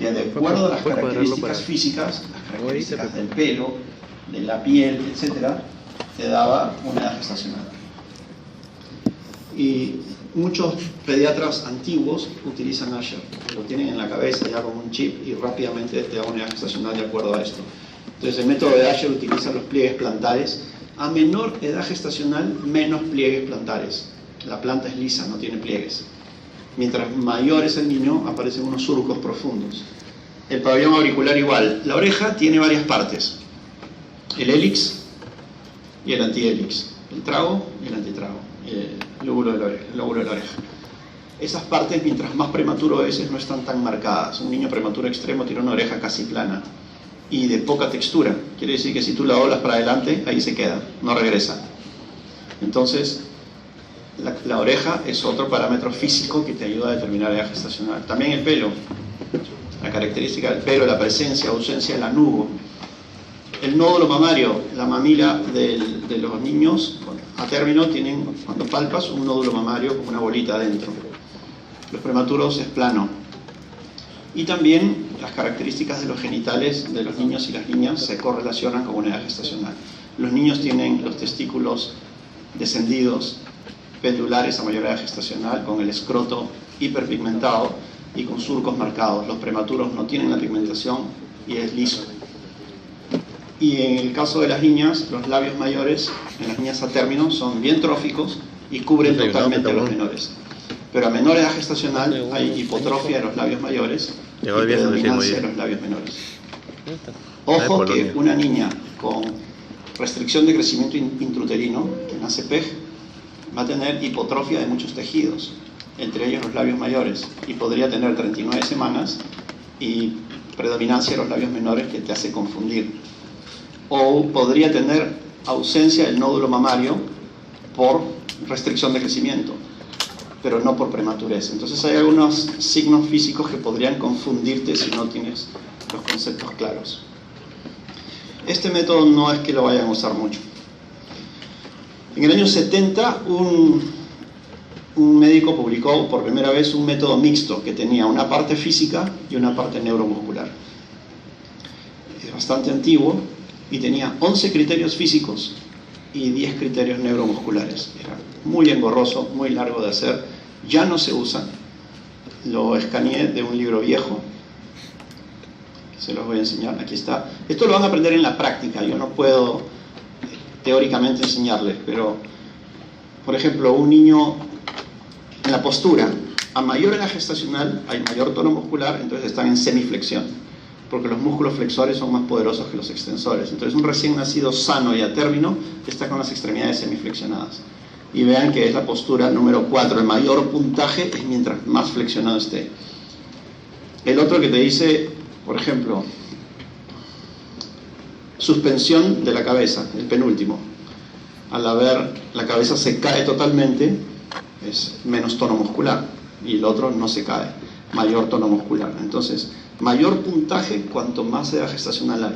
que de acuerdo a las características físicas, las características del pelo, de la piel, etcétera, te daba una edad gestacional. Y muchos pediatras antiguos utilizan Asher, lo tienen en la cabeza ya como un chip y rápidamente te da una edad gestacional de acuerdo a esto. Entonces el método de Asher utiliza los pliegues plantares. A menor edad gestacional, menos pliegues plantares. La planta es lisa, no tiene pliegues. Mientras mayor es el niño, aparecen unos surcos profundos. El pabellón auricular igual. La oreja tiene varias partes. El hélix y el antihélix. El trago y el antitrago. El lóbulo de la oreja. Esas partes, mientras más prematuro es, no están tan marcadas. Un niño prematuro extremo tiene una oreja casi plana y de poca textura. Quiere decir que si tú la doblas para adelante, ahí se queda, no regresa. Entonces, la oreja es otro parámetro físico que te ayuda a determinar la edad gestacional. También el pelo. La característica del pelo, la presencia o ausencia del anugo. El nódulo mamario, la mamila de los niños a término tienen, cuando palpas, un nódulo mamario con una bolita adentro. Los prematuros es plano. Y también las características de los genitales de los niños y las niñas se correlacionan con una edad gestacional. Los niños tienen los testículos descendidos, pendulares a mayor edad gestacional, con el escroto hiperpigmentado y con surcos marcados. Los prematuros no tienen la pigmentación y es liso. Y en el caso de las niñas, los labios mayores, en las niñas a término, son bien tróficos y cubren totalmente a los menores. Pero a menor edad gestacional hay hipotrofia de los labios mayores y predominancia de los labios menores. Ojo que una niña con restricción de crecimiento intrauterino, que nace PEG, va a tener hipotrofia de muchos tejidos, entre ellos los labios mayores, y podría tener 39 semanas y predominancia de los labios menores que te hace confundir. O podría tener ausencia del nódulo mamario por restricción de crecimiento, pero no por prematurez. Entonces hay algunos signos físicos que podrían confundirte si no tienes los conceptos claros. Este método no es que lo vayan a usar mucho. En el año 70, un médico publicó por primera vez un método mixto que tenía una parte física y una parte neuromuscular. Es bastante antiguo y tenía 11 criterios físicos y 10 criterios neuromusculares. Era muy engorroso, muy largo de hacer, ya no se usa. Lo escaneé de un libro viejo, se los voy a enseñar, aquí está. Esto lo van a aprender en la práctica, yo no puedo teóricamente enseñarles, pero por ejemplo, un niño en la postura, a mayor edad gestacional hay mayor tono muscular, entonces están en semiflexión, porque los músculos flexores son más poderosos que los extensores. Entonces un recién nacido sano y a término está con las extremidades semiflexionadas. Y vean que es la postura número 4, el mayor puntaje es mientras más flexionado esté. El otro que te dice, por ejemplo, suspensión de la cabeza, el penúltimo. Al haber, la cabeza se cae totalmente, es menos tono muscular, y el otro no se cae, mayor tono muscular. Entonces, mayor puntaje cuanto más edad gestacional hay.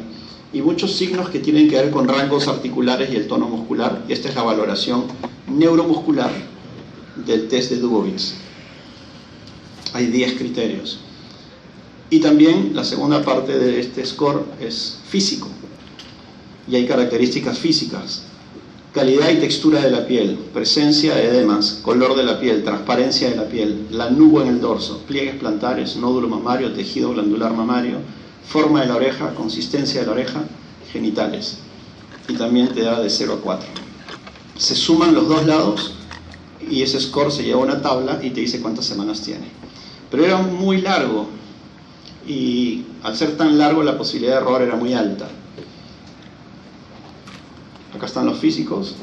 Y muchos signos que tienen que ver con rangos articulares y el tono muscular. Esta es la valoración neuromuscular del test de Dubovitz. Hay 10 criterios. Y también la segunda parte de este score es físico. Y hay características físicas. Calidad y textura de la piel, presencia de edemas, color de la piel, transparencia de la piel, lanugo en el dorso, pliegues plantares, nódulo mamario, tejido glandular mamario, forma de la oreja, consistencia de la oreja, genitales. Y también te da de 0 a 4. Se suman los dos lados y ese score se lleva a una tabla y te dice cuántas semanas tiene. Pero era muy largo y al ser tan largo la posibilidad de error era muy alta. Acá están los físicos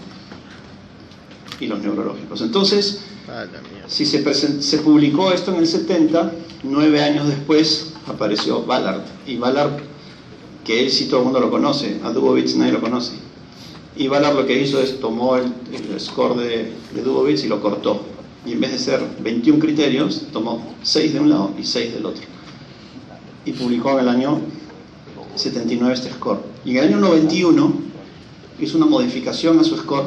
y los neurológicos. Entonces, si se publicó esto en el 70, 9 años después apareció Ballard. Y Ballard, que él sí todo el mundo lo conoce, a Dubovitz nadie lo conoce. Y Ballard lo que hizo es tomó el score de Dubovitz y lo cortó. Y en vez de ser 21 criterios, tomó 6 de un lado y 6 del otro. Y publicó en el año 79 este score. Y en el año 91 hizo una modificación a su score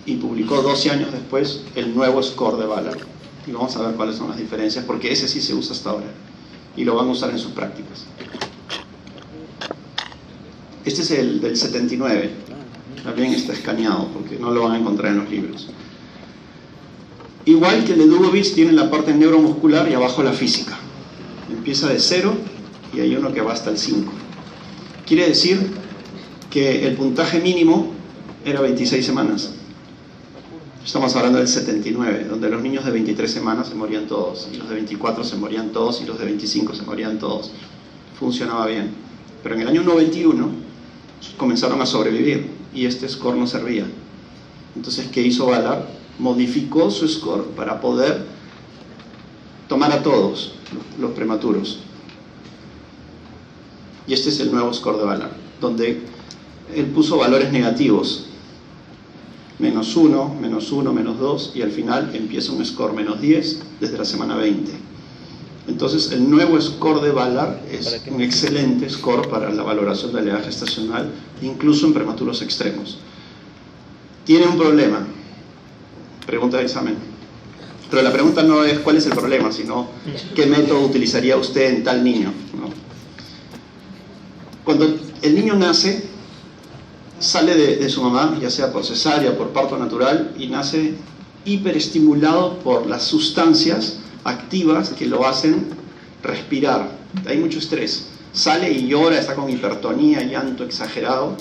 y publicó 12 años después el nuevo score de Ballard. Y vamos a ver cuáles son las diferencias, porque ese sí se usa hasta ahora. y lo van a usar en sus prácticas. Este es el del 79, también está escaneado porque no lo van a encontrar en los libros. Igual que el de Dubovitz, tiene la parte neuromuscular y abajo la física. Empieza de 0 y hay uno que va hasta el 5. Quiere decir que el puntaje mínimo era 26 semanas. Estamos hablando del 79, donde los niños de 23 semanas se morían todos, y los de 24 se morían todos, y los de 25 se morían todos. Funcionaba bien. Pero en el año 91 comenzaron a sobrevivir, y este score no servía. Entonces, ¿qué hizo Ballard? Modificó su score para poder tomar a todos los prematuros. Y este es el nuevo score de Ballard, donde él puso valores negativos. -1, -1, -2, y al final empieza un score -10 desde la semana 20. Entonces el nuevo score de Ballard es un excelente score para la valoración de la edad gestacional, incluso en prematuros extremos. Tiene un problema, pregunta de examen, pero la pregunta no es cuál es el problema, sino qué método utilizaría usted en tal niño, ¿no? Cuando el niño nace, sale de su mamá, ya sea por cesárea o por parto natural, y nace hiperestimulado por las sustancias activas que lo hacen respirar. Hay mucho estrés. Sale y llora, está con hipertonía, llanto exagerado,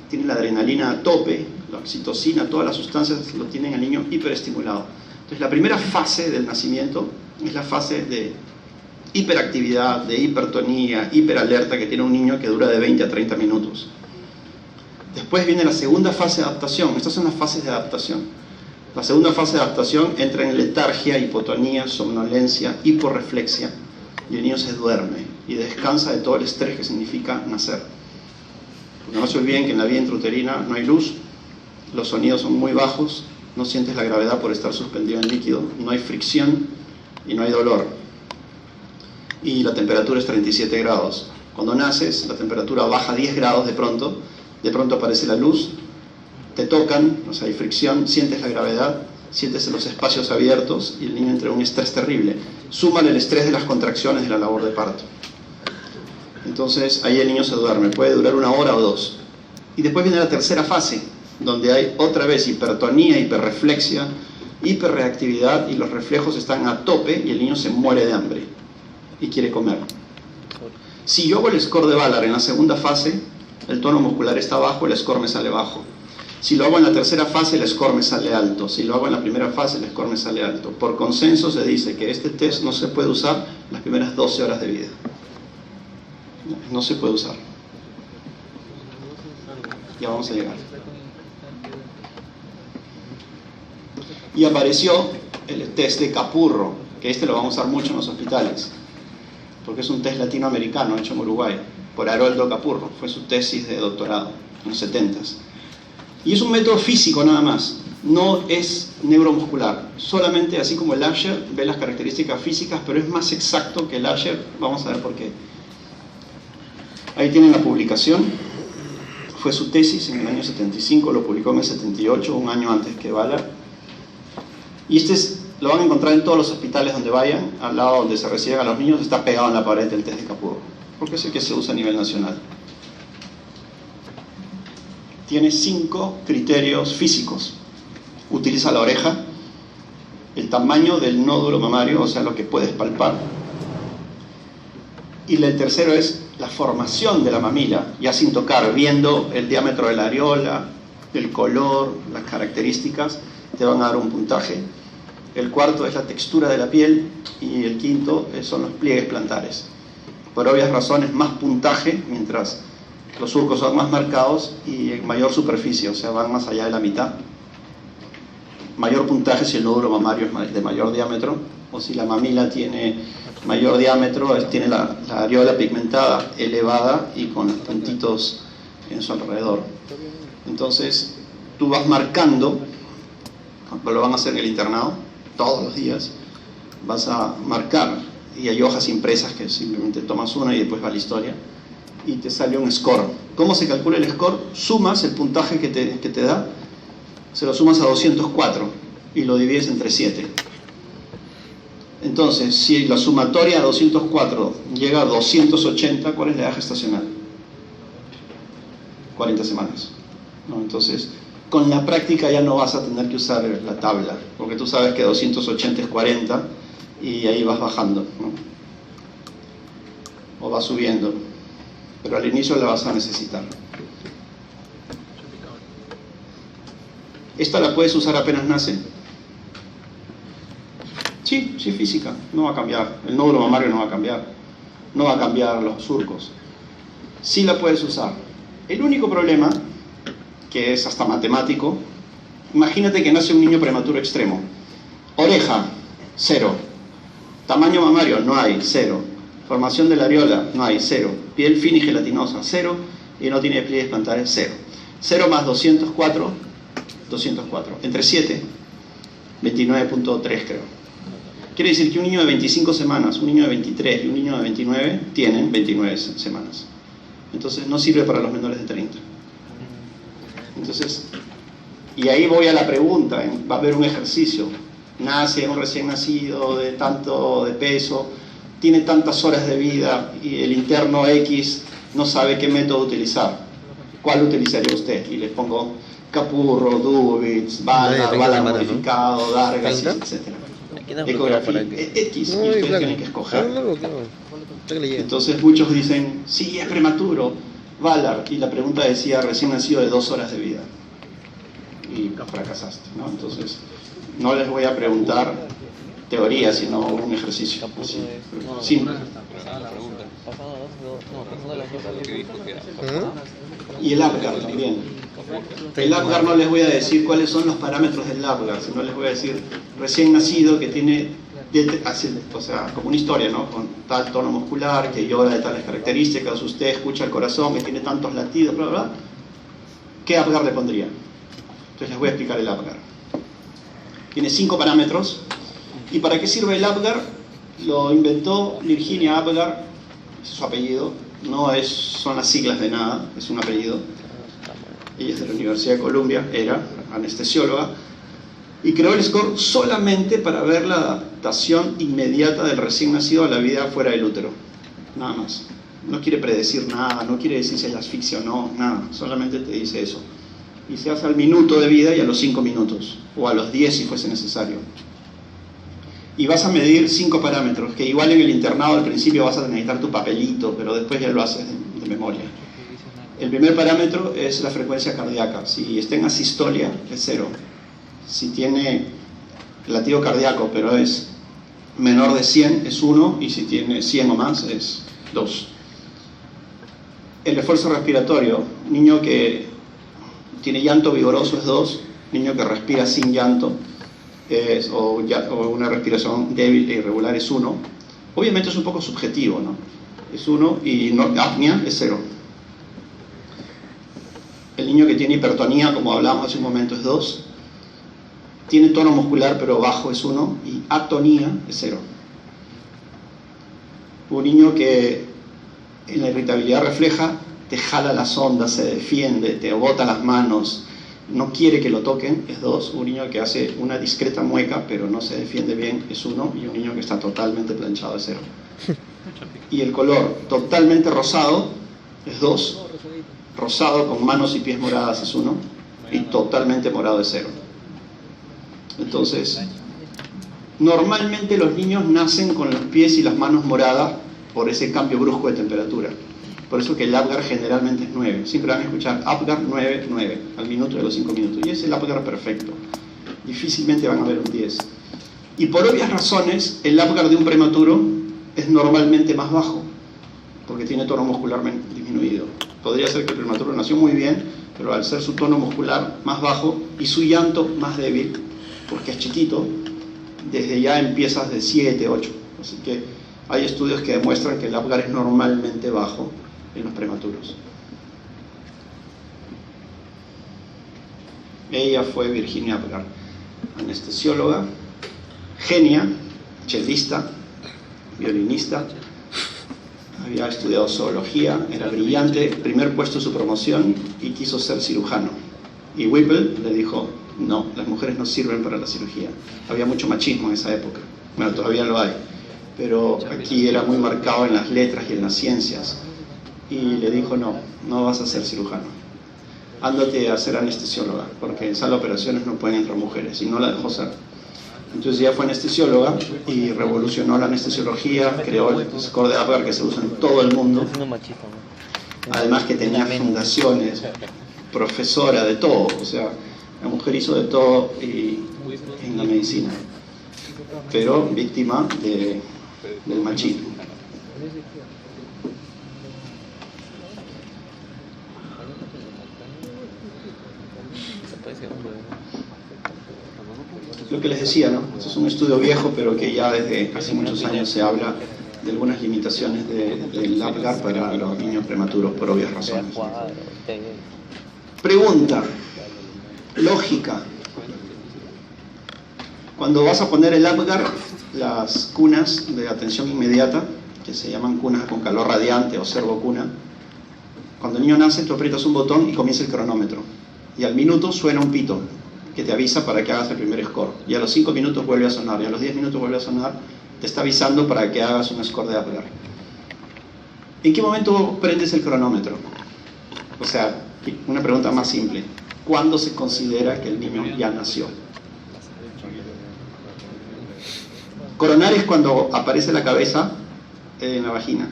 tiene la adrenalina a tope, la oxitocina, todas las sustancias lo tienen al niño hiperestimulado. Entonces la primera fase del nacimiento es la fase de hiperactividad, de hipertonía, hiperalerta que tiene un niño, que dura de 20 a 30 minutos. Después viene la segunda fase de adaptación. Estas son las fases de adaptación. La segunda fase de adaptación entra en letargia, hipotonía, somnolencia, hiporreflexia, y el niño se duerme y descansa de todo el estrés que significa nacer. Porque no se olviden que en la vía intrauterina no hay luz, los sonidos son muy bajos, no sientes la gravedad por estar suspendido en líquido, no hay fricción y no hay dolor. Y la temperatura es 37 grados. Cuando naces, la temperatura baja 10 grados de pronto aparece la luz, te tocan, o sea, hay fricción, sientes la gravedad, sientes los espacios abiertos y el niño entra en un estrés terrible. Súmale el estrés de las contracciones de la labor de parto. Entonces ahí el niño se duerme, puede durar 1 hora o 2. Y después viene la tercera fase, donde hay otra vez hipertonía, hiperreflexia, hiperreactividad, y los reflejos están a tope y el niño se muere de hambre y quiere comer. Si yo hago el score de Ballard en la segunda fase, el tono muscular está bajo, el score me sale bajo. Si lo hago en la tercera fase, el score me sale alto. Si lo hago en la primera fase, el score me sale alto. Por consenso se dice que este test no se puede usar las primeras 12 horas de vida. No se puede usar. Ya vamos a llegar. Y apareció el test de Capurro, que este lo vamos a usar mucho en los hospitales, porque es un test latinoamericano hecho en Uruguay, por Haroldo Capurro. Fue su tesis de doctorado en los 70s. Y es un método físico nada más, no es neuromuscular. Solamente, así como el Asher, ve las características físicas, pero es más exacto que el Asher. Vamos a ver por qué. Ahí tienen la publicación. Fue su tesis en el año 75, lo publicó en el 78, un año antes que Ballard. Y lo van a encontrar en todos los hospitales donde vayan, al lado donde se reciben a los niños, está pegado en la pared el test de Capurro, porque es el que se usa a nivel nacional. Tiene 5 criterios físicos. Utiliza la oreja, el tamaño del nódulo mamario, o sea, lo que puedes palpar. Y el tercero es la formación de la mamila, ya sin tocar, viendo el diámetro de la areola, el color, las características, te van a dar un puntaje. El cuarto es la textura de la piel y el quinto son los pliegues plantares. Por obvias razones, más puntaje, mientras los surcos son más marcados y en mayor superficie, o sea, van más allá de la mitad. Mayor puntaje si el nódulo mamario es de mayor diámetro, o si la mamila tiene mayor diámetro, tiene la areola pigmentada elevada y con los puntitos en su alrededor. Entonces, tú vas marcando, lo van a hacer en el internado, todos los días, vas a marcar, y hay hojas impresas que simplemente tomas una y después va la historia, y te sale un score. ¿Cómo se calcula el score? Sumas el puntaje que te da, se lo sumas a 204 y lo divides entre 7. Entonces, si la sumatoria de 204 llega a 280, ¿cuál es la edad gestacional? 40 semanas, ¿no? Entonces, con la práctica ya no vas a tener que usar la tabla, porque tú sabes que 280 es 40 y ahí vas bajando, ¿no? O vas subiendo, pero al inicio la vas a necesitar. ¿Esta la puedes usar apenas nace? Sí, física, no va a cambiar. El nódulo mamario no va a cambiar. No va a cambiar los surcos. Sí la puedes usar. El único problema, que es hasta matemático, imagínate que nace un niño prematuro extremo. Oreja, 0. Tamaño mamario, no hay, 0. Formación de la areola, no hay, 0. Piel fina y gelatinosa, 0. Y no tiene pliegues plantares, 0. 0 más 204, 204. Entre 7, 29.3 creo. Quiere decir que un niño de 25 semanas, un niño de 23 y un niño de 29 tienen 29 semanas. Entonces no sirve para los menores de 30. Entonces, y ahí voy a la pregunta, va a haber un ejercicio. Nace un recién nacido de tanto de peso, tiene tantas horas de vida y el interno X no sabe qué método utilizar. ¿Cuál utilizaría usted? Y les pongo Capurro, Dubitz, Bala modificado, Dargas, etc. Ecografía, X, y ustedes tienen que escoger. Entonces muchos dicen, sí, es prematuro, Valar, y la pregunta decía recién nacido de 2 horas de vida. Y fracasaste, ¿no? Entonces, no les voy a preguntar teoría, sino un ejercicio. Sí. Y el APGAR también. El APGAR no les voy a decir cuáles son los parámetros del APGAR, sino les voy a decir recién nacido que tiene, o sea, como una historia, ¿no? Con tal tono muscular, que llora de tales características, usted escucha el corazón, que tiene tantos latidos, bla, bla, bla. ¿Qué APGAR le pondría? Entonces les voy a explicar el APGAR. Tiene 5 parámetros. ¿Y para qué sirve el APGAR? Lo inventó Virginia APGAR, es su apellido, no son las siglas de nada, es un apellido. Ella es de la Universidad de Columbia, era anestesióloga, y creó el score solamente para ver la adaptación inmediata del recién nacido a la vida fuera del útero. Nada más. No quiere predecir nada, no quiere decir si hay asfixia o no, nada, solamente te dice eso. Y se hace al minuto de vida y a los 5 minutos, o a los 10 si fuese necesario. Y vas a medir 5 parámetros, que igual en el internado al principio vas a necesitar tu papelito, pero después ya lo haces de memoria. El primer parámetro es la frecuencia cardíaca. Si está en asistolia, es 0. Si tiene latido cardíaco, pero es menor de 100, es 1, y si tiene 100 o más, es 2. El esfuerzo respiratorio, niño que tiene llanto vigoroso es 2, niño que respira sin llanto o una respiración débil e irregular es 1. Obviamente es un poco subjetivo, ¿no? Es 1 y apnea es 0. El niño que tiene hipertonía, como hablábamos hace un momento, es 2. Tiene tono muscular pero bajo es 1 y atonía es 0. Un niño que en la irritabilidad refleja te jala las ondas, se defiende, te bota las manos, no quiere que lo toquen, es 2. Un niño que hace una discreta mueca pero no se defiende bien es 1. Y un niño que está totalmente planchado es 0. Y el color totalmente rosado es 2. Rosado con manos y pies moradas es 1. Y totalmente morado es 0. Entonces, normalmente los niños nacen con los pies y las manos moradas por ese cambio brusco de temperatura. Por eso que el APGAR generalmente es 9. Siempre van a escuchar APGAR 9, 9, al minuto de los 5 minutos. Y es el APGAR perfecto. Difícilmente van a ver un 10. Y por obvias razones, el APGAR de un prematuro es normalmente más bajo, porque tiene tono muscular disminuido. Podría ser que el prematuro nació muy bien, pero al ser su tono muscular más bajo y su llanto más débil, porque es chiquito, desde ya empiezas de 7, 8. Así que hay estudios que demuestran que el APGAR es normalmente bajo en los prematuros. Ella fue Virginia APGAR, anestesióloga, genia, chelista, violinista, había estudiado zoología, era brillante, primer puesto de su promoción y quiso ser cirujano. Y Whipple le dijo, no, las mujeres no sirven para la cirugía. Había mucho machismo en esa época. Bueno, todavía lo hay, pero aquí era muy marcado en las letras y en las ciencias. Y le dijo, no, no vas a ser cirujano, ándate a ser anestesióloga, porque en sala de operaciones no pueden entrar mujeres, y no la dejó ser. Entonces ella fue anestesióloga y revolucionó la anestesiología, creó el score de Apgar que se usa en todo el mundo, además que tenía fundaciones, profesora de todo, o sea, la mujer hizo de todo en la medicina, pero víctima del machismo. Lo que les decía, ¿no? Esto es un estudio viejo, pero que ya desde hace muchos años se habla de algunas limitaciones del Apgar para los niños prematuros por obvias razones. Pregunta, lógica. Cuando vas a poner el Apgar, las cunas de atención inmediata, que se llaman cunas con calor radiante o servocuna, cuando el niño nace, tú aprietas un botón y comienza el cronómetro. Y al minuto suena un pito que te avisa para que hagas el primer score. Y a los 5 minutos vuelve a sonar, y a los 10 minutos vuelve a sonar, te está avisando para que hagas un score de Apgar. ¿En qué momento prendes el cronómetro? O sea, una pregunta más simple. ¿Cuándo se considera que el niño ya nació? Coronar es cuando aparece la cabeza en la vagina.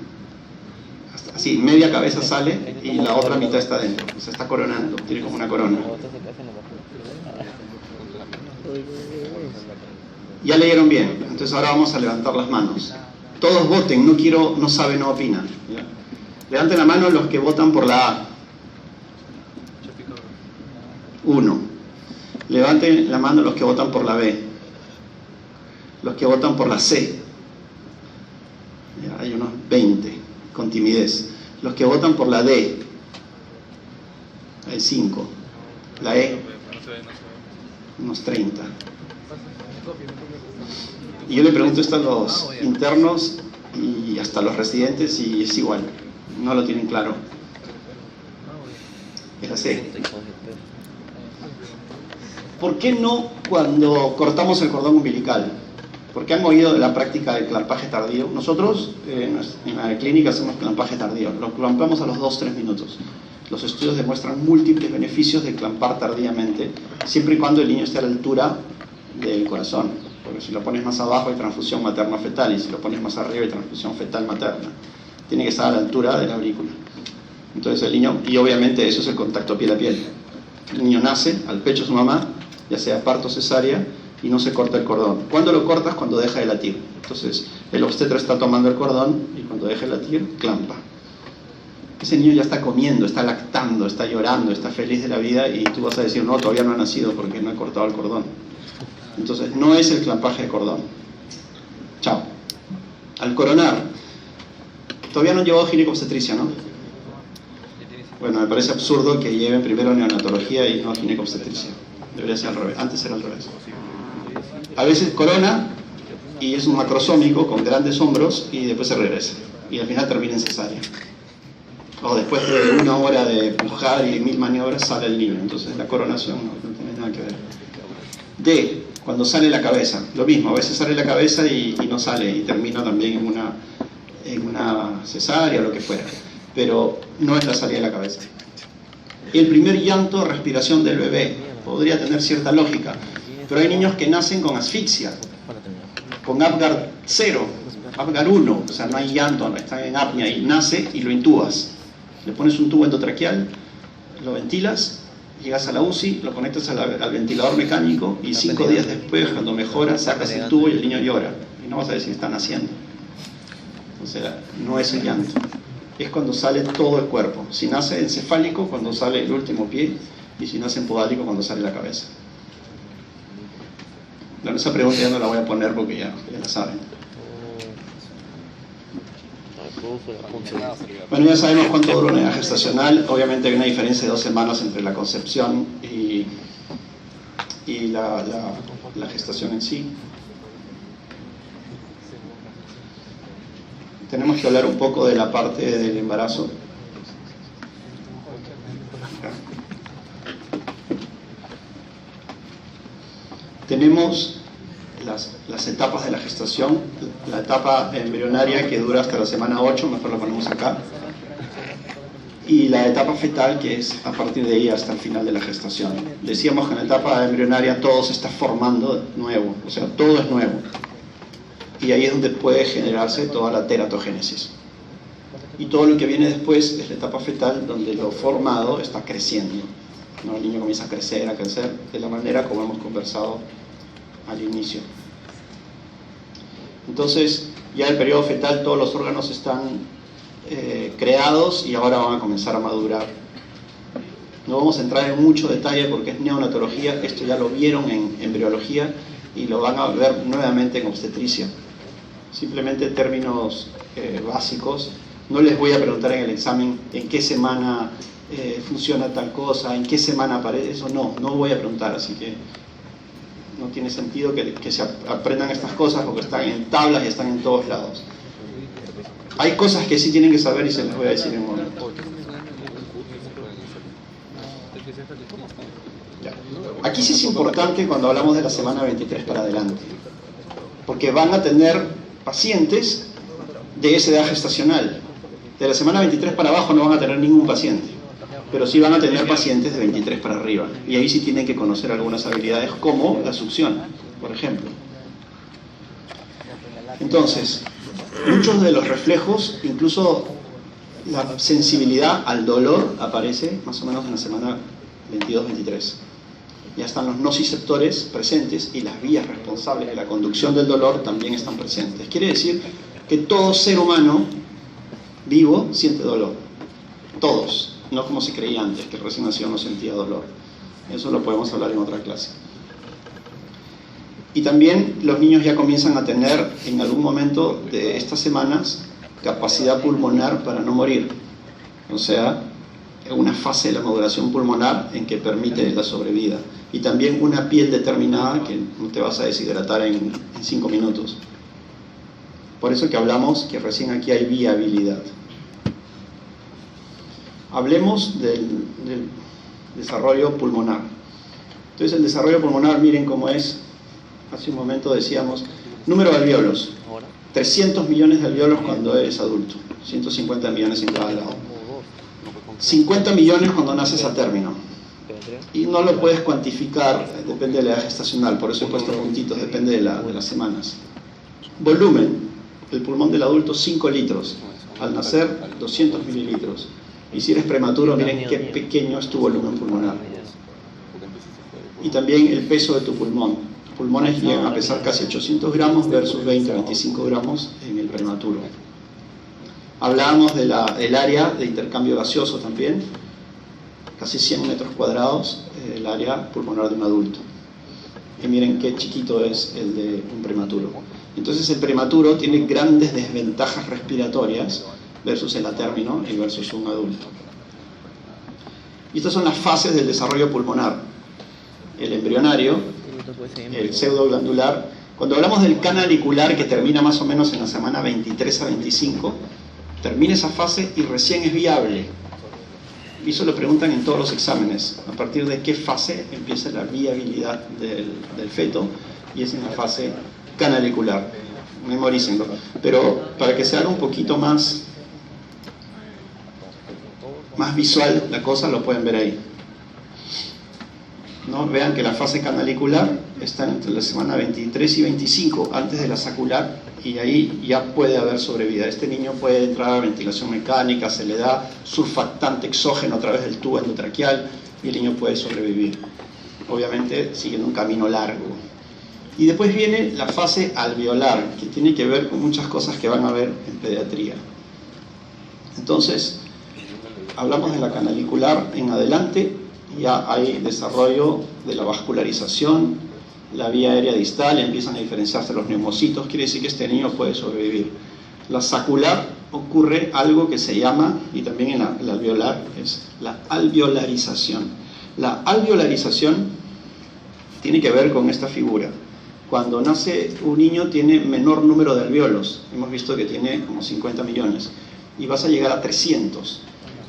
Así, media cabeza sale y la otra mitad está dentro. O sea, está coronando, tiene como una corona. Ya leyeron bien, entonces ahora vamos a levantar las manos. Todos voten, no sabe, no opina. ¿Ya? Levanten la mano los que votan por la A. 1. Levanten la mano los que votan por la B. Los que votan por la C. Ya, hay unos 20, con timidez. Los que votan por la D. Hay 5. La E. Unos 30. Y yo le pregunto esto a los internos y hasta a los residentes y es igual, no lo tienen claro. Es la C. ¿Por qué no cuando cortamos el cordón umbilical? Porque han oído de la práctica del clampaje tardío. Nosotros en la clínica hacemos clampaje tardío, lo clampamos a los 2-3 minutos. Los estudios demuestran múltiples beneficios de clampar tardíamente, siempre y cuando el niño esté a la altura del corazón. Porque si lo pones más abajo hay transfusión materno-fetal, y si lo pones más arriba hay transfusión fetal-materna. Tiene que estar a la altura de la aurícula. Entonces el niño, y obviamente eso es el contacto piel a piel. El niño nace al pecho de su mamá, ya sea parto o cesárea, y no se corta el cordón. ¿Cuándo lo cortas? Cuando deja de latir. Entonces el obstetra está tomando el cordón y cuando deja de latir, clampa. Ese niño ya está comiendo, está lactando, está llorando, está feliz de la vida y tú vas a decir, no, todavía no ha nacido porque no he cortado el cordón. Entonces no es el clampaje de cordón. Chao. Al coronar, todavía no han llevado ginecobstetricia, ¿no? Bueno, me parece absurdo que lleven primero neonatología y no ginecobstetricia. Debería ser al revés, antes era al revés. A veces corona y es un macrosómico con grandes hombros y después se regresa. Y al final termina en cesárea. O después de 1 hora de pujar y 1000 maniobras sale el niño. Entonces la coronación no tiene nada que ver. D, cuando sale la cabeza. Lo mismo, a veces sale la cabeza y no sale y termina también en una cesárea o lo que fuera. Pero no es la salida de la cabeza. Y el primer llanto, respiración del bebé. Podría tener cierta lógica. Pero hay niños que nacen con asfixia. Con Apgar 0, Apgar 1. O sea, no hay llanto, están en apnea y nace y lo intubas. Le pones un tubo endotraqueal, lo ventilas, llegas a la UCI, lo conectas al ventilador mecánico y 5 días después, cuando mejora, sacas el tubo y el niño llora. Y no vas a ver si está naciendo. O sea, no es el llanto. Es cuando sale todo el cuerpo. Si nace encefálico, cuando sale el último pie, y si nace en podálico, cuando sale la cabeza. Bueno, esa pregunta ya no la voy a poner porque ya la saben. Bueno, ya sabemos cuánto dura una edad gestacional. Obviamente hay una diferencia de 2 semanas entre la concepción y la gestación en sí. Tenemos que hablar un poco de la parte del embarazo. Tenemos las etapas de la gestación. La etapa embrionaria, que dura hasta la semana 8, mejor lo ponemos acá, y la etapa fetal, que es a partir de ahí hasta el final de la gestación. Decíamos que en la etapa embrionaria todo se está formando nuevo, o sea, todo es nuevo, y ahí es donde puede generarse toda la teratogénesis. Y todo lo que viene después es la etapa fetal, donde lo formado está creciendo, ¿no? El niño comienza a crecer de la manera como hemos conversado al inicio. Entonces, ya el periodo fetal, todos los órganos están creados y ahora van a comenzar a madurar. No vamos a entrar en mucho detalle porque es neonatología, esto ya lo vieron en embriología y lo van a ver nuevamente en obstetricia. Simplemente términos básicos. No les voy a preguntar en el examen en qué semana funciona tal cosa, en qué semana aparece eso, no voy a preguntar, así que no tiene sentido que se aprendan estas cosas porque están en tablas y están en todos lados. Hay cosas que sí tienen que saber y se las voy a decir en un momento. Ya. Aquí sí es importante cuando hablamos de la semana 23 para adelante, porque van a tener pacientes de esa edad gestacional. De la semana 23 para abajo no van a tener ningún paciente, pero sí van a tener pacientes de 23 para arriba, y ahí sí tienen que conocer algunas habilidades como la succión, por ejemplo. Entonces, muchos de los reflejos, incluso la sensibilidad al dolor, aparece más o menos en la semana 22-23. Ya están los nociceptores presentes y las vías responsables de la conducción del dolor también están presentes. Quiere decir que todo ser humano vivo siente dolor. Todos. No como se creía antes, que recién nacido no sentía dolor. Eso lo podemos hablar en otra clase. Y también los niños ya comienzan a tener en algún momento de estas semanas capacidad pulmonar para no morir. O sea, una fase de la maduración pulmonar en que permite la sobrevida. Y también una piel determinada que no te vas a deshidratar en 5 minutos. Por eso que hablamos que recién aquí hay viabilidad. Hablemos del desarrollo pulmonar. Entonces el desarrollo pulmonar, miren cómo es. Hace un momento decíamos, número de alvéolos, 300 millones de alvéolos cuando eres adulto, 150 millones en cada lado. 50 millones cuando naces a término. Y no lo puedes cuantificar, depende de la edad gestacional, por eso he puesto puntitos, depende de las semanas. Volumen, el pulmón del adulto 5 litros, al nacer 200 mililitros. Y si eres prematuro, miren qué pequeño es tu volumen pulmonar. Y también el peso de tu pulmón. Pulmones llegan a pesar casi 800 gramos versus 20-25 gramos en el prematuro. Hablábamos del área de intercambio gaseoso también, casi 100 metros cuadrados el área pulmonar de un adulto. Y miren qué chiquito es el de un prematuro. Entonces el prematuro tiene grandes desventajas respiratorias versus el a término y versus un adulto. Y estas son las fases del desarrollo pulmonar. El embrionario, el pseudoglandular. Cuando hablamos del canalicular, que termina más o menos en la semana 23 a 25, termina esa fase y recién es viable. Y eso lo preguntan en todos los exámenes. A partir de qué fase empieza la viabilidad del feto, y es en la fase canalicular. Memorícenlo. Pero para que se haga un poquito más visual la cosa, lo pueden ver ahí. ¿No? Vean que la fase canalicular está entre la semana 23 y 25, antes de la sacular, y ahí ya puede haber sobrevida. Este niño puede entrar a ventilación mecánica, se le da surfactante exógeno a través del tubo endotraqueal y el niño puede sobrevivir. Obviamente siguiendo un camino largo. Y después viene la fase alveolar, que tiene que ver con muchas cosas que van a ver en pediatría. Entonces, hablamos de la canalicular en adelante. Ya hay desarrollo de la vascularización, la vía aérea distal, empiezan a diferenciarse los neumocitos, quiere decir que este niño puede sobrevivir. La sacular ocurre algo que se llama, y también en la alveolar, es la alveolarización. La alveolarización tiene que ver con esta figura. Cuando nace un niño tiene menor número de alvéolos, hemos visto que tiene como 50 millones, y vas a llegar a 300.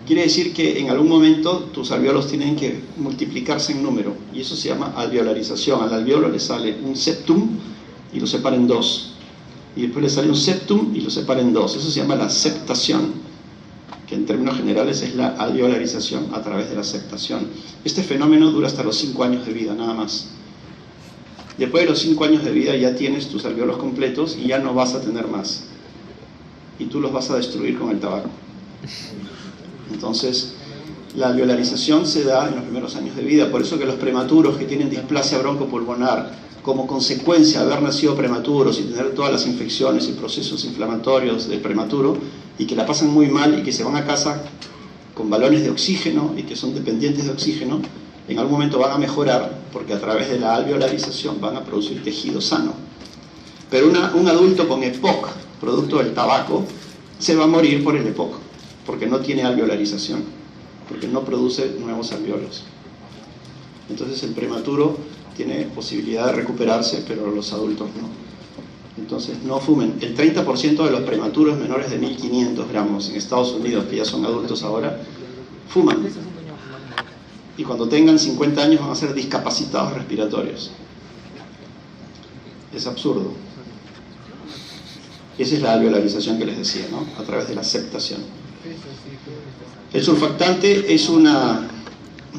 Quiere decir que en algún momento tus alvéolos tienen que multiplicarse en número, y eso se llama alveolarización. Al alvéolo le sale un septum y lo separa en dos. Y después le sale un septum y lo separa en dos. Eso se llama la septación, que en términos generales es la alveolarización a través de la septación. Este fenómeno dura hasta los 5 años de vida, nada más. Después de los 5 años de vida ya tienes tus alveolos completos y ya no vas a tener más. Y tú los vas a destruir con el tabaco. Entonces, la alveolarización se da en los primeros años de vida. Por eso que los prematuros que tienen displasia broncopulmonar, como consecuencia de haber nacido prematuros y tener todas las infecciones y procesos inflamatorios del prematuro, y que la pasan muy mal y que se van a casa con balones de oxígeno y que son dependientes de oxígeno, en algún momento van a mejorar porque a través de la alveolarización van a producir tejido sano. Pero un adulto con EPOC, producto del tabaco, se va a morir por el EPOC, porque no tiene alveolarización, porque no produce nuevos alveolos. Entonces el prematuro tiene posibilidad de recuperarse, pero los adultos no. Entonces no fumen. El 30% de los prematuros menores de 1.500 gramos en Estados Unidos, que ya son adultos ahora, fuman. Y cuando tengan 50 años van a ser discapacitados respiratorios. Es absurdo. Esa es la alveolarización que les decía, ¿no? A través de la septación. El surfactante es una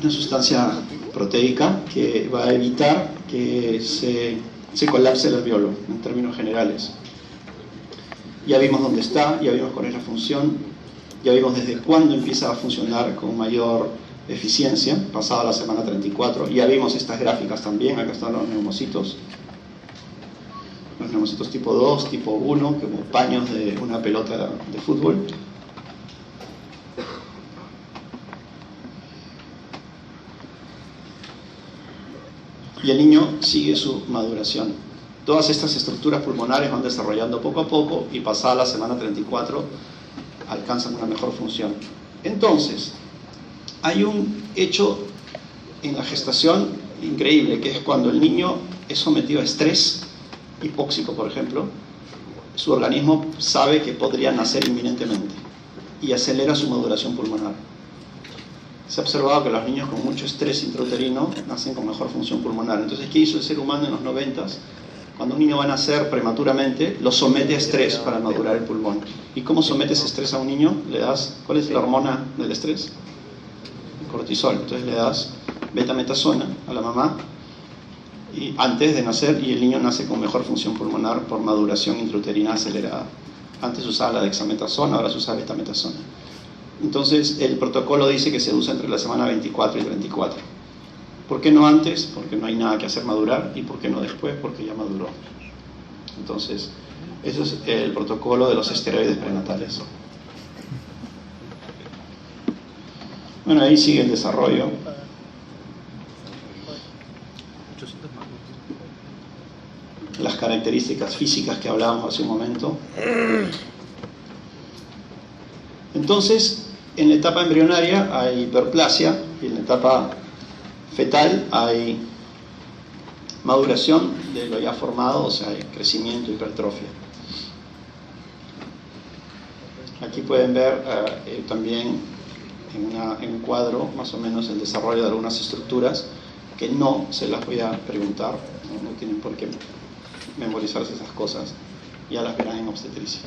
sustancia proteica que va a evitar que se colapse el alveolo, en términos generales. Ya vimos dónde está, ya vimos cuál es la función, ya vimos desde cuándo empieza a funcionar con mayor eficiencia, pasada la semana 34. Ya vimos estas gráficas también, acá están los neumocitos tipo 2, tipo 1, como paños de una pelota de fútbol. Y el niño sigue su maduración. Todas estas estructuras pulmonares van desarrollando poco a poco y pasada la semana 34 alcanzan una mejor función. Entonces, hay un hecho en la gestación increíble, que es cuando el niño es sometido a estrés hipóxico, por ejemplo, su organismo sabe que podría nacer inminentemente y acelera su maduración pulmonar. Se ha observado que los niños con mucho estrés intrauterino nacen con mejor función pulmonar. Entonces, ¿qué hizo el ser humano en los 90s? Cuando un niño va a nacer prematuramente, lo somete a estrés para madurar el pulmón. ¿Y cómo sometes estrés a un niño? Le das, ¿cuál es la hormona del estrés? El cortisol. Entonces le das betametasona a la mamá y antes de nacer, y el niño nace con mejor función pulmonar por maduración intrauterina acelerada. Antes usaba la dexametasona, ahora se usa betametasona. Entonces el protocolo dice que se usa entre la semana 24 y 34. ¿Por qué no antes? Porque no hay nada que hacer madurar. ¿Y por qué no después? Porque ya maduró. Entonces, eso es el protocolo de los esteroides prenatales. Bueno, ahí sigue el desarrollo. Las características físicas que hablábamos hace un momento. Entonces, en la etapa embrionaria hay hiperplasia y en la etapa fetal hay maduración de lo ya formado, o sea, hay crecimiento, hipertrofia. Aquí pueden ver también en un cuadro más o menos el desarrollo de algunas estructuras que no se las voy a preguntar, no tienen por qué memorizarse esas cosas, ya las verán en obstetricia.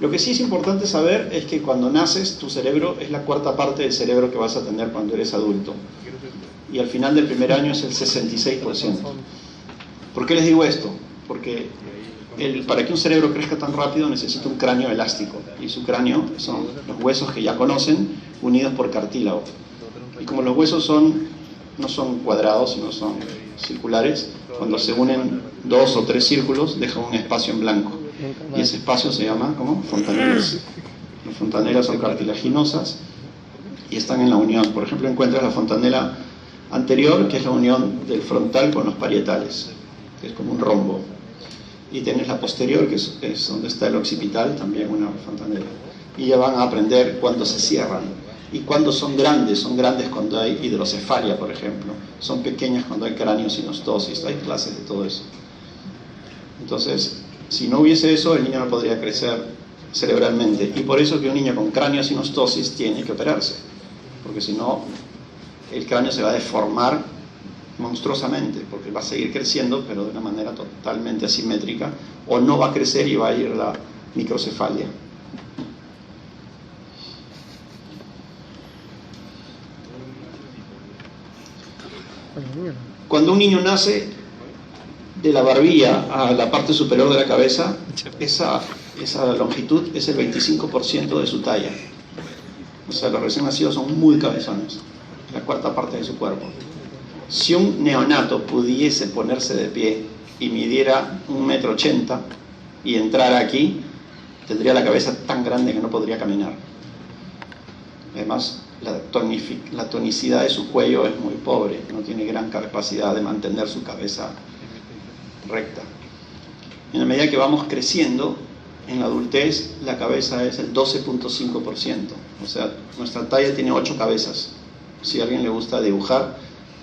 Lo que sí es importante saber es que cuando naces tu cerebro es la cuarta parte del cerebro que vas a tener cuando eres adulto, y al final del primer año es el 66%. ¿Por qué les digo esto? Porque para que un cerebro crezca tan rápido necesita un cráneo elástico, y su cráneo son los huesos que ya conocen unidos por cartílago, y como los huesos no son cuadrados sino son circulares, cuando se unen 2 o 3 círculos dejan un espacio en blanco, y ese espacio se llama ¿cómo? Fontanelas. Las fontanelas son cartilaginosas y están en la unión. Por ejemplo, encuentras la fontanela anterior, que es la unión del frontal con los parietales, que es como un rombo, y tienes la posterior, que es donde está el occipital, también una fontanela. Y ya van a aprender cuándo se cierran y cuándo son grandes cuando hay hidrocefalia, por ejemplo, son pequeñas cuando hay craniosinostosis, hay clases de todo eso. Entonces, si no hubiese eso, el niño no podría crecer cerebralmente, y por eso que un niño con craniosinostosis tiene que operarse, porque si no el cráneo se va a deformar monstruosamente, porque va a seguir creciendo, pero de una manera totalmente asimétrica, o no va a crecer y va a ir la microcefalia. Cuando un niño nace, de la barbilla a la parte superior de la cabeza, esa longitud es el 25% de su talla. O sea, los recién nacidos son muy cabezones, la cuarta parte de su cuerpo. Si un neonato pudiese ponerse de pie y midiera 1,80 m y entrara aquí, tendría la cabeza tan grande que no podría caminar. Además, la tonicidad de su cuello es muy pobre, no tiene gran capacidad de mantener su cabeza recta. En la medida que vamos creciendo, en la adultez la cabeza es el 12.5%. O sea, nuestra talla tiene 8 cabezas. Si a alguien le gusta dibujar,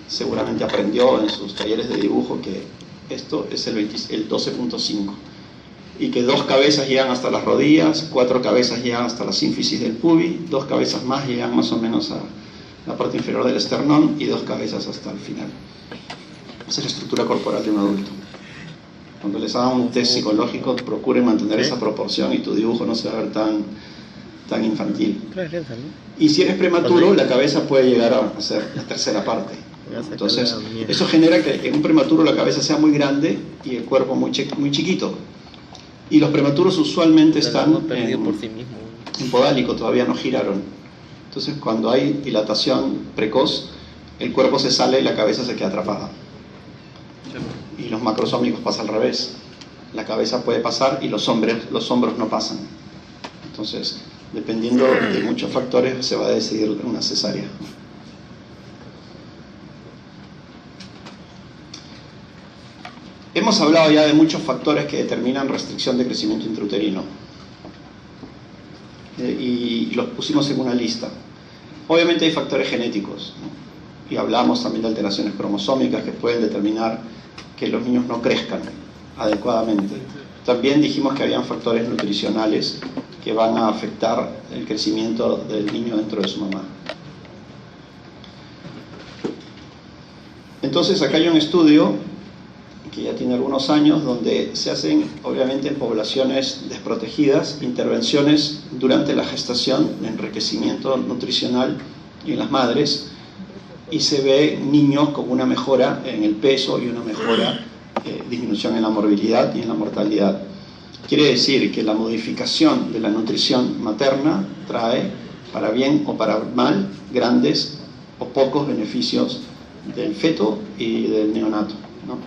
seguramente aprendió en sus talleres de dibujo que esto es el 12.5, y que 2 cabezas llegan hasta las rodillas, 4 cabezas llegan hasta la sínfisis del pubis, 2 cabezas más llegan más o menos a la parte inferior del esternón, y 2 cabezas hasta el final. Esa es la estructura corporal de un adulto. Cuando les hagan un test psicológico, procuren mantener esa proporción y tu dibujo no se va a ver tan infantil. Y si eres prematuro, la cabeza puede llegar a ser la tercera parte. Entonces, eso genera que en un prematuro la cabeza sea muy grande y el cuerpo muy chiquito. Y los prematuros usualmente están en podálico, todavía no giraron. Entonces, cuando hay dilatación precoz, el cuerpo se sale y la cabeza se queda atrapada. Y los macrosómicos pasa al revés. La cabeza puede pasar y los hombros no pasan. Entonces, dependiendo de muchos factores, se va a decidir una cesárea. Hemos hablado ya de muchos factores que determinan restricción de crecimiento intrauterino. Y los pusimos en una lista. Obviamente hay factores genéticos, ¿no? Y hablamos también de alteraciones cromosómicas que pueden determinar que los niños no crezcan adecuadamente. También dijimos que habían factores nutricionales que van a afectar el crecimiento del niño dentro de su mamá. Entonces acá hay un estudio que ya tiene algunos años, donde se hacen, obviamente en poblaciones desprotegidas, intervenciones durante la gestación de enriquecimiento nutricional en las madres, y se ve niños con una mejora en el peso y una mejora, disminución en la morbilidad y en la mortalidad. Quiere decir que la modificación de la nutrición materna trae, para bien o para mal, grandes o pocos beneficios del feto y del neonato, ¿no?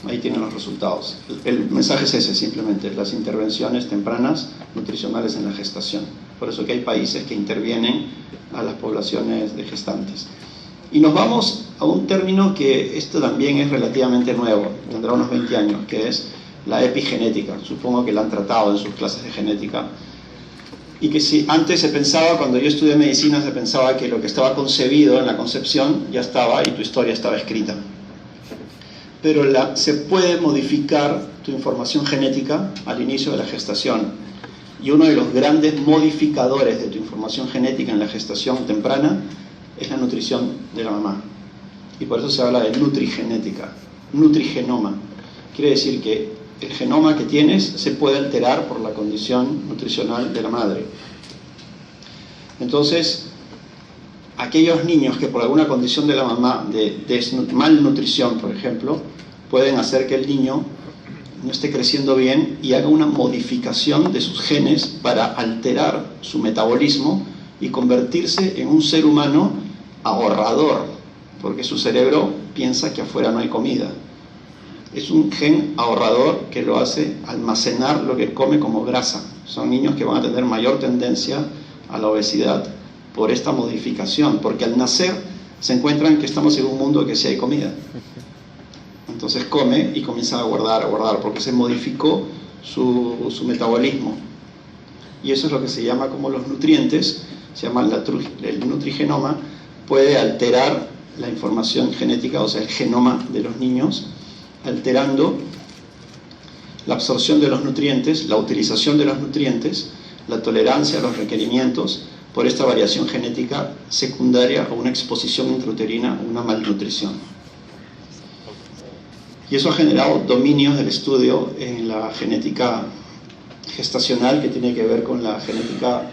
Ahí tienen los resultados. El mensaje es ese, simplemente, las intervenciones tempranas nutricionales en la gestación. Por eso que hay países que intervienen a las poblaciones de gestantes. Y nos vamos a un término que esto también es relativamente nuevo, tendrá unos 20 años, que es la epigenética. Supongo que la han tratado en sus clases de genética. Y que si antes se pensaba, cuando yo estudié medicina, se pensaba que lo que estaba concebido en la concepción ya estaba y tu historia estaba escrita. Pero se puede modificar tu información genética al inicio de la gestación. Y uno de los grandes modificadores de tu información genética en la gestación temprana es la nutrición de la mamá. Y por eso se habla de nutrigenética, nutrigenoma. Quiere decir que el genoma que tienes se puede alterar por la condición nutricional de la madre. Entonces, aquellos niños que por alguna condición de la mamá, de malnutrición, por ejemplo, pueden hacer que el niño no esté creciendo bien y haga una modificación de sus genes para alterar su metabolismo y convertirse en un ser humano ahorrador, porque su cerebro piensa que afuera no hay comida. Es un gen ahorrador que lo hace almacenar lo que come como grasa. Son niños que van a tener mayor tendencia a la obesidad por esta modificación, porque al nacer se encuentran que estamos en un mundo que sí hay comida. Entonces come y comienza a guardar, porque se modificó su metabolismo. Y eso es lo que se llama como los nutrientes, se llama el nutrigenoma, puede alterar la información genética, o sea, el genoma de los niños, alterando la absorción de los nutrientes, la utilización de los nutrientes, la tolerancia a los requerimientos. por esta variación genética secundaria a una exposición intrauterina, una malnutrición. Y eso ha generado dominios del estudio en la genética gestacional, que tiene que ver con la genética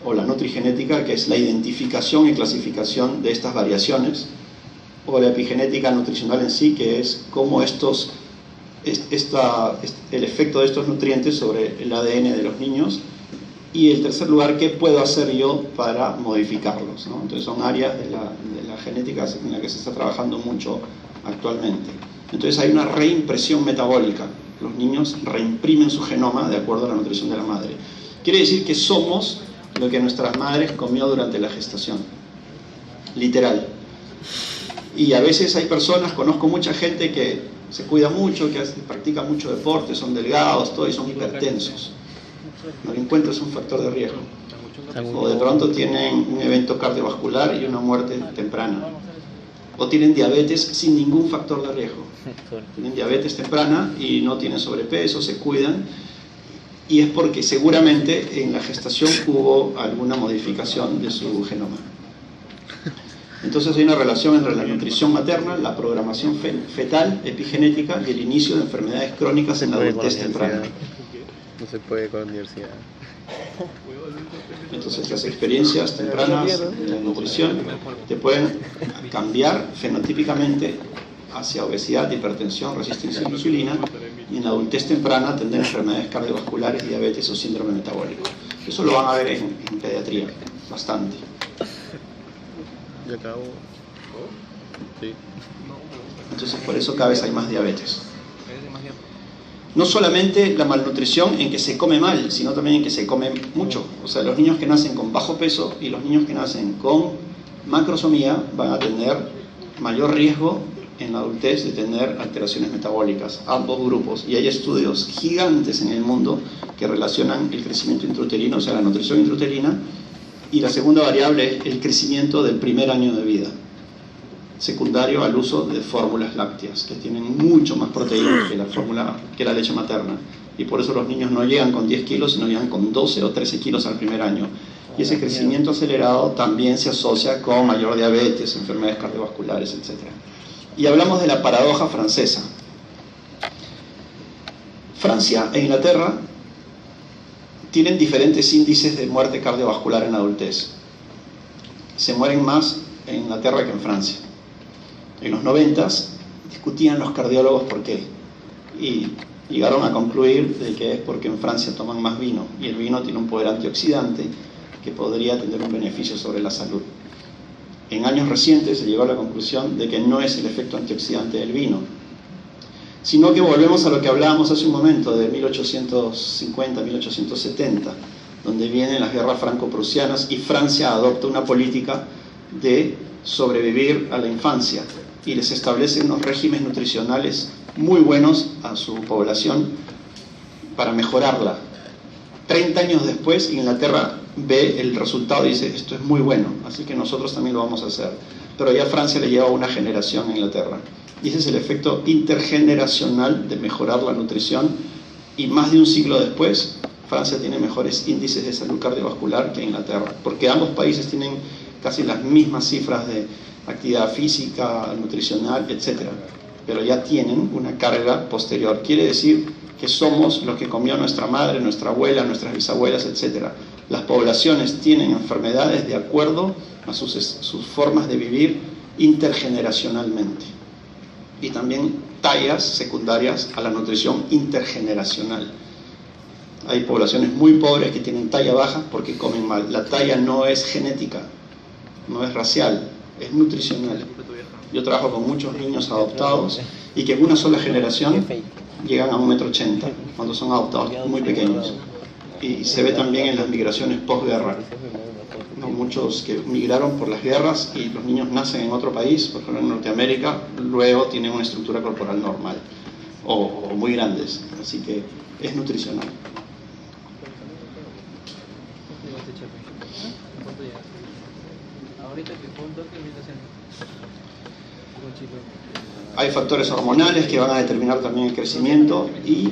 o la nutrigenética, que es la identificación y clasificación de estas variaciones, o la epigenética nutricional en sí, que es cómo el efecto de estos nutrientes sobre el ADN de los niños. Y en tercer lugar, ¿qué puedo hacer yo para modificarlos, ¿no? Entonces son áreas de la genética en la que se está trabajando mucho actualmente. Entonces hay una reimpresión metabólica. Los niños reimprimen su genoma de acuerdo a la nutrición de la madre. Quiere decir que somos lo que nuestras madres comió durante la gestación. Literal. Y a veces hay personas, conozco mucha gente que se cuida mucho, que practica mucho deporte, son delgados, todo, y son hipertensos. No encuentro es un factor de riesgo. O de pronto tienen un evento cardiovascular y una muerte temprana. O tienen diabetes sin ningún factor de riesgo. Tienen diabetes temprana y no tienen sobrepeso, se cuidan. Y es porque seguramente en la gestación hubo alguna modificación de su genoma. Entonces hay una relación entre la nutrición materna, la programación fetal, epigenética y el inicio de enfermedades crónicas en la adultez temprana. No se puede con la universidad. Entonces las experiencias tempranas de la nutrición te pueden cambiar fenotípicamente hacia obesidad, hipertensión, resistencia a la insulina, y en la adultez temprana tener enfermedades cardiovasculares, diabetes o síndrome metabólico. Eso lo van a ver en pediatría, bastante. ¿Y acabo? Sí. Entonces por eso cada vez hay más diabetes. No solamente la malnutrición en que se come mal, sino también en que se come mucho. O sea, los niños que nacen con bajo peso y los niños que nacen con macrosomía van a tener mayor riesgo en la adultez de tener alteraciones metabólicas, ambos grupos. Y hay estudios gigantes en el mundo que relacionan el crecimiento intrauterino, o sea, la nutrición intrauterina, y la segunda variable es el crecimiento del primer año de vida, secundario al uso de fórmulas lácteas, que tienen mucho más proteínas que la leche materna. Y por eso los niños no llegan con 10 kilos, sino llegan con 12 o 13 kilos al primer año. Y ese crecimiento acelerado también se asocia con mayor diabetes, enfermedades cardiovasculares, etc. Y hablamos de la paradoja francesa. Francia e Inglaterra tienen diferentes índices de muerte cardiovascular en la adultez. Se mueren más en Inglaterra que en Francia. En los 90s discutían los cardiólogos por qué, y llegaron a concluir de que es porque en Francia toman más vino, y el vino tiene un poder antioxidante que podría tener un beneficio sobre la salud. En años recientes se llegó a la conclusión de que no es el efecto antioxidante del vino, sino que volvemos a lo que hablábamos hace un momento, de 1850, 1870, donde vienen las guerras franco-prusianas y Francia adopta una política de sobrevivir a la infancia y les establece unos regímenes nutricionales muy buenos a su población para mejorarla. 30 años después, Inglaterra ve el resultado y dice, esto es muy bueno, así que nosotros también lo vamos a hacer. Pero ya Francia le lleva una generación a Inglaterra. Y ese es el efecto intergeneracional de mejorar la nutrición, y más de un siglo después, Francia tiene mejores índices de salud cardiovascular que Inglaterra, porque ambos países tienen casi las mismas cifras de actividad física, nutricional, etc. Pero ya tienen una carga posterior. Quiere decir que somos lo que comió nuestra madre, nuestra abuela, nuestras bisabuelas, etc. Las poblaciones tienen enfermedades de acuerdo a sus formas de vivir intergeneracionalmente. Y también tallas secundarias a la nutrición intergeneracional. Hay poblaciones muy pobres que tienen talla baja porque comen mal. La talla no es genética, no es racial, es nutricional. Yo trabajo con muchos niños adoptados y que en una sola generación llegan a 1,80 m cuando son adoptados muy pequeños. Y se ve también en las migraciones posguerra. Muchos que migraron por las guerras y los niños nacen en otro país, por ejemplo en Norteamérica, luego tienen una estructura corporal normal o muy grandes, así que es nutricional. Hay factores hormonales que van a determinar también el crecimiento y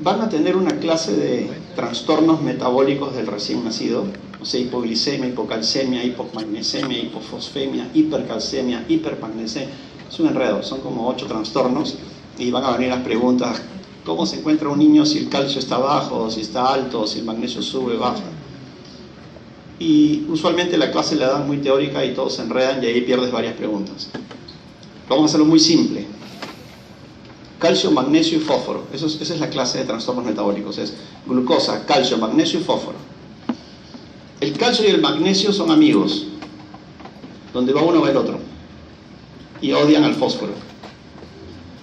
van a tener una clase de trastornos metabólicos del recién nacido, o sea, hipoglicemia, hipocalcemia, hipomagnesemia, hipofosfemia, hipercalcemia, hipermagnesemia. Es un enredo, son como 8 trastornos y van a venir las preguntas: ¿cómo se encuentra un niño si el calcio está bajo, si está alto, si el magnesio sube, baja? Y usualmente la clase la dan muy teórica y todos se enredan y ahí pierdes varias preguntas. Vamos a hacerlo muy simple. Calcio, magnesio y fósforo. Esa es la clase de trastornos metabólicos. Es glucosa, calcio, magnesio y fósforo. El calcio y el magnesio son amigos. Donde va uno va el otro. Y odian al fósforo.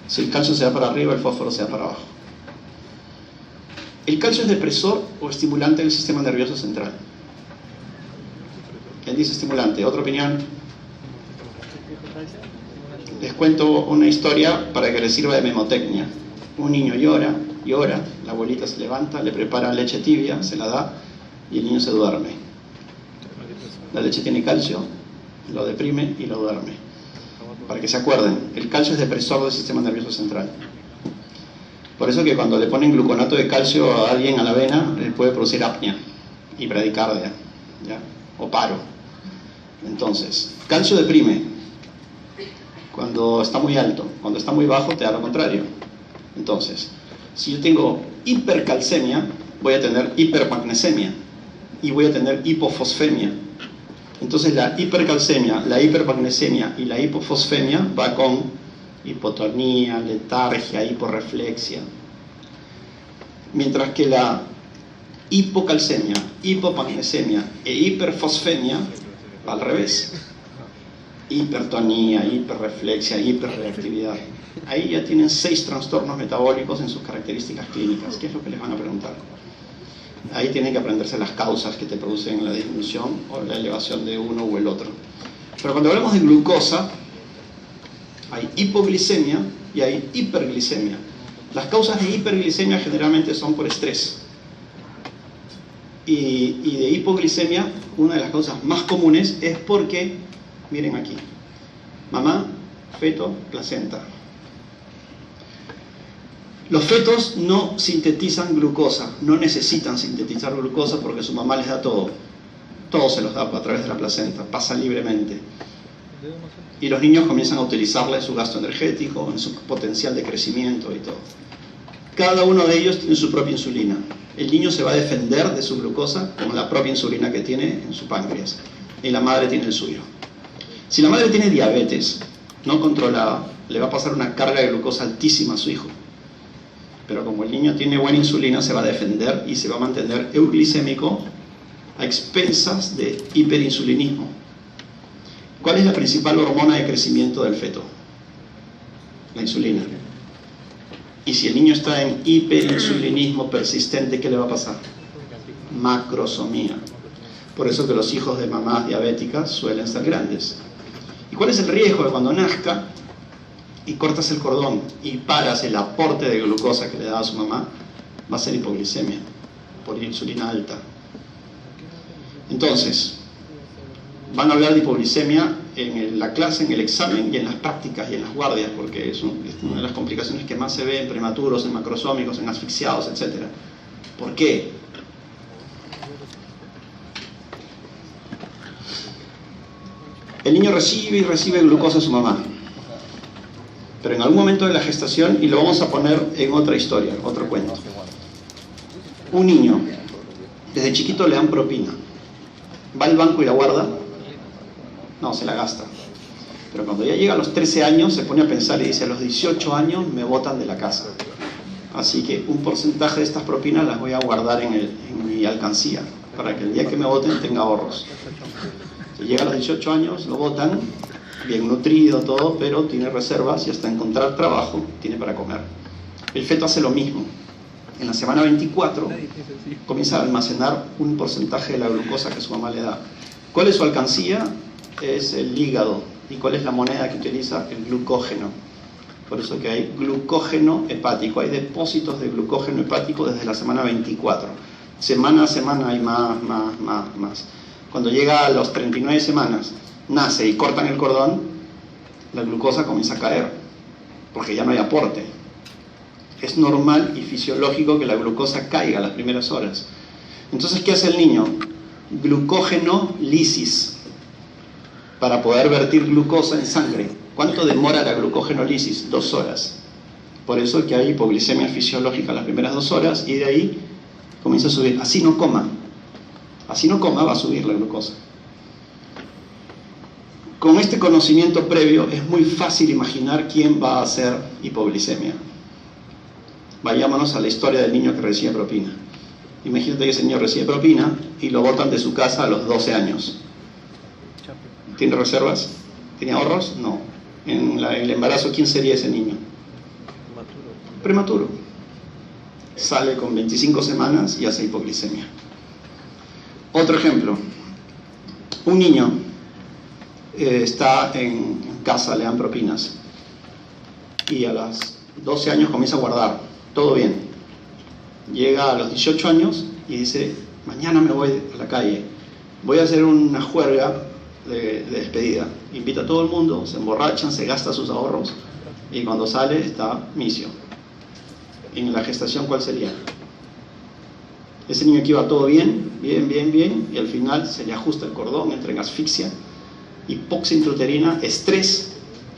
Si el calcio se va para arriba, el fósforo se va para abajo. ¿El calcio es depresor o estimulante del sistema nervioso central? ¿Quién dice estimulante? ¿Otra opinión? Les cuento una historia para que les sirva de memotecnia. Un niño llora, la abuelita se levanta, le prepara leche tibia, se la da y el niño se duerme. La leche tiene calcio, lo deprime y lo duerme. Para que se acuerden, el calcio es depresor del sistema nervioso central. Por eso que cuando le ponen gluconato de calcio a alguien a la vena, le puede producir apnea y bradicardia, ¿ya? O paro. Entonces, calcio deprime cuando está muy alto. Cuando está muy bajo te da lo contrario. Entonces, si yo tengo hipercalcemia, voy a tener hipermagnesemia y voy a tener hipofosfemia. Entonces la hipercalcemia, la hipermagnesemia y la hipofosfemia va con hipotonía, letargia, hiporreflexia. Mientras que la hipocalcemia, hipomagnesemia e hiperfosfemia va al revés. Hipertonía, hiperreflexia, hiperreactividad. Ahí ya tienen 6 trastornos metabólicos en sus características clínicas. ¿Qué es lo que les van a preguntar? Ahí tienen que aprenderse las causas que te producen la disminución o la elevación de uno u el otro. Pero cuando hablamos de glucosa, hay hipoglicemia y hay hiperglicemia. Las causas de hiperglicemia generalmente son por estrés. Y de hipoglicemia, una de las causas más comunes es porque, miren aquí, mamá, feto, placenta. Los fetos no sintetizan glucosa, no necesitan sintetizar glucosa porque su mamá les da todo. Todo se los da a través de la placenta, pasa libremente. Y los niños comienzan a utilizarla en su gasto energético, en su potencial de crecimiento y todo. Cada uno de ellos tiene su propia insulina. El niño se va a defender de su glucosa con la propia insulina que tiene en su páncreas. Y la madre tiene el suyo. Si la madre tiene diabetes no controlada, le va a pasar una carga de glucosa altísima a su hijo. Pero como el niño tiene buena insulina, se va a defender y se va a mantener euglicémico a expensas de hiperinsulinismo. ¿Cuál es la principal hormona de crecimiento del feto? La insulina. Y si el niño está en hiperinsulinismo persistente, ¿qué le va a pasar? Macrosomía. Por eso que los hijos de mamás diabéticas suelen ser grandes. ¿Y cuál es el riesgo de cuando nazca y cortas el cordón y paras el aporte de glucosa que le da a su mamá? Va a ser hipoglicemia por insulina alta. Entonces, van a hablar de hipoglicemia en la clase, en el examen y en las prácticas y en las guardias, porque es una de las complicaciones que más se ve en prematuros, en macrosómicos, en asfixiados, etc. ¿Por qué? El niño recibe glucosa de su mamá, pero en algún momento de la gestación, y lo vamos a poner en otra historia, otro cuento. Un niño, desde chiquito le dan propina. ¿Va al banco y la guarda? No, se la gasta. Pero cuando ya llega a los 13 años, se pone a pensar y dice: a los 18 años me botan de la casa. Así que un porcentaje de estas propinas las voy a guardar en mi alcancía, para que el día que me boten tenga ahorros. Si llega a los 18 años, lo botan, bien nutrido, todo, pero tiene reservas y hasta encontrar trabajo tiene para comer. El feto hace lo mismo. En la semana 24 comienza a almacenar un porcentaje de la glucosa que su mamá le da. ¿Cuál es su alcancía? Es el hígado. ¿Y cuál es la moneda que utiliza? El glucógeno. Por eso que hay glucógeno hepático. Hay depósitos de glucógeno hepático desde la semana 24. Semana a semana hay más. Cuando llega a las 39 semanas, nace y cortan el cordón, la glucosa comienza a caer, porque ya no hay aporte. Es normal y fisiológico que la glucosa caiga a las primeras horas. Entonces, ¿qué hace el niño? Glucógeno lisis, para poder vertir glucosa en sangre. ¿Cuánto demora la glucógenolisis? 2 horas. Por eso es que hay hipoglicemia fisiológica las primeras 2 horas y de ahí comienza a subir. Así no coma, va a subir la glucosa. Con este conocimiento previo es muy fácil imaginar quién va a hacer hipoglicemia. Vayámonos a la historia del niño que recibe propina. Imagínate que ese niño recibe propina y lo botan de su casa a los 12 años. ¿Tiene reservas? ¿Tiene ahorros? No. En el embarazo, ¿quién sería ese niño? Prematuro. Sale con 25 semanas y hace hipoglicemia. Otro ejemplo. Un niño está en casa, le dan propinas y a los 12 años comienza a guardar, todo bien. Llega a los 18 años y dice, mañana me voy a la calle, voy a hacer una juerga de despedida. Invita a todo el mundo, se emborrachan, se gasta sus ahorros y cuando sale está misio. En la gestación, ¿cuál sería? Ese niño que iba todo bien, y al final se le ajusta el cordón, entra en asfixia, hipoxia intrauterina, estrés,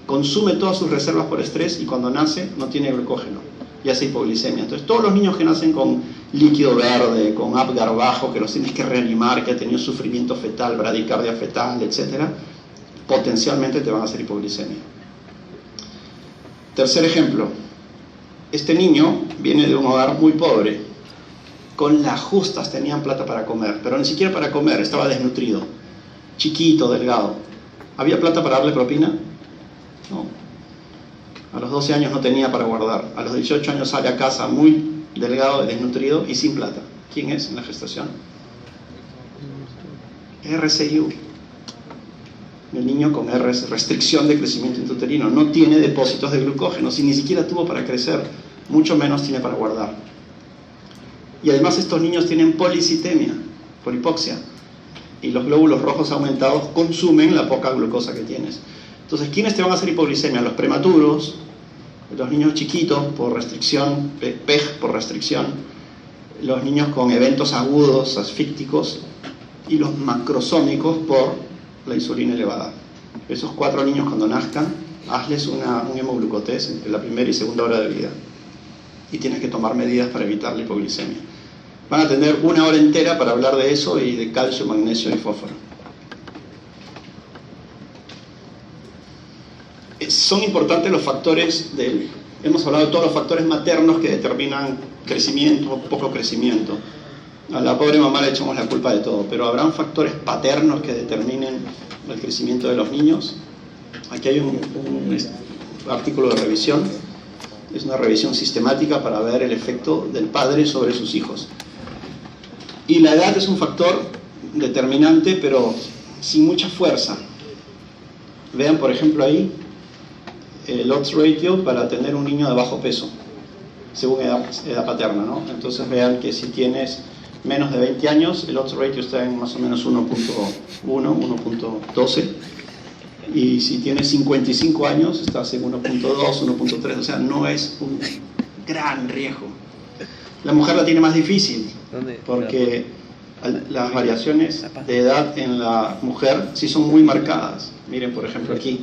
consume todas sus reservas por estrés y cuando nace no tiene glucógeno y hace hipoglicemia. Entonces todos los niños que nacen con líquido verde, con Apgar bajo, que los tienes que reanimar, que ha tenido sufrimiento fetal, bradicardia fetal, etc., potencialmente te van a hacer hipoglicemia. Tercer ejemplo, este niño viene de un hogar muy pobre, con las justas tenían plata para comer, pero ni siquiera para comer, estaba desnutrido, chiquito, delgado. ¿Había plata para darle propina? No. A los 12 años no tenía para guardar. A los 18 años sale a casa muy delgado, desnutrido y sin plata. ¿Quién es en la gestación? RCIU. El niño con restricción de crecimiento intrauterino. No tiene depósitos de glucógeno. Si ni siquiera tuvo para crecer, mucho menos tiene para guardar. Y además estos niños tienen policitemia, por hipoxia. Y los glóbulos rojos aumentados consumen la poca glucosa que tienes. Entonces, ¿quiénes te van a hacer hipoglicemia? Los prematuros, los niños chiquitos por restricción, PEG por restricción, los niños con eventos agudos, asfícticos, y los macrosómicos por la insulina elevada. Esos 4 niños cuando nazcan, hazles un hemoglucotés entre la primera y segunda hora de vida. Y tienes que tomar medidas para evitar la hipoglicemia. Van a tener 1 hora entera para hablar de eso y de calcio, magnesio y fósforo. Son importantes los factores hemos hablado de todos los factores maternos que determinan crecimiento o poco crecimiento. A la pobre mamá le echamos la culpa de todo, pero ¿habrán factores paternos que determinen el crecimiento de los niños? Aquí hay un artículo de revisión. Es una revisión sistemática para ver el efecto del padre sobre sus hijos. Y la edad es un factor determinante, pero sin mucha fuerza. Vean, por ejemplo, ahí el odds ratio para tener un niño de bajo peso, según edad paterna, ¿no? Entonces vean que si tienes menos de 20 años, el odds ratio está en más o menos 1.1, 1.12. Y si tienes 55 años, estás en 1.2, 1.3, o sea, no es un gran riesgo. La mujer la tiene más difícil, porque las variaciones de edad en la mujer sí son muy marcadas. Miren, por ejemplo, aquí,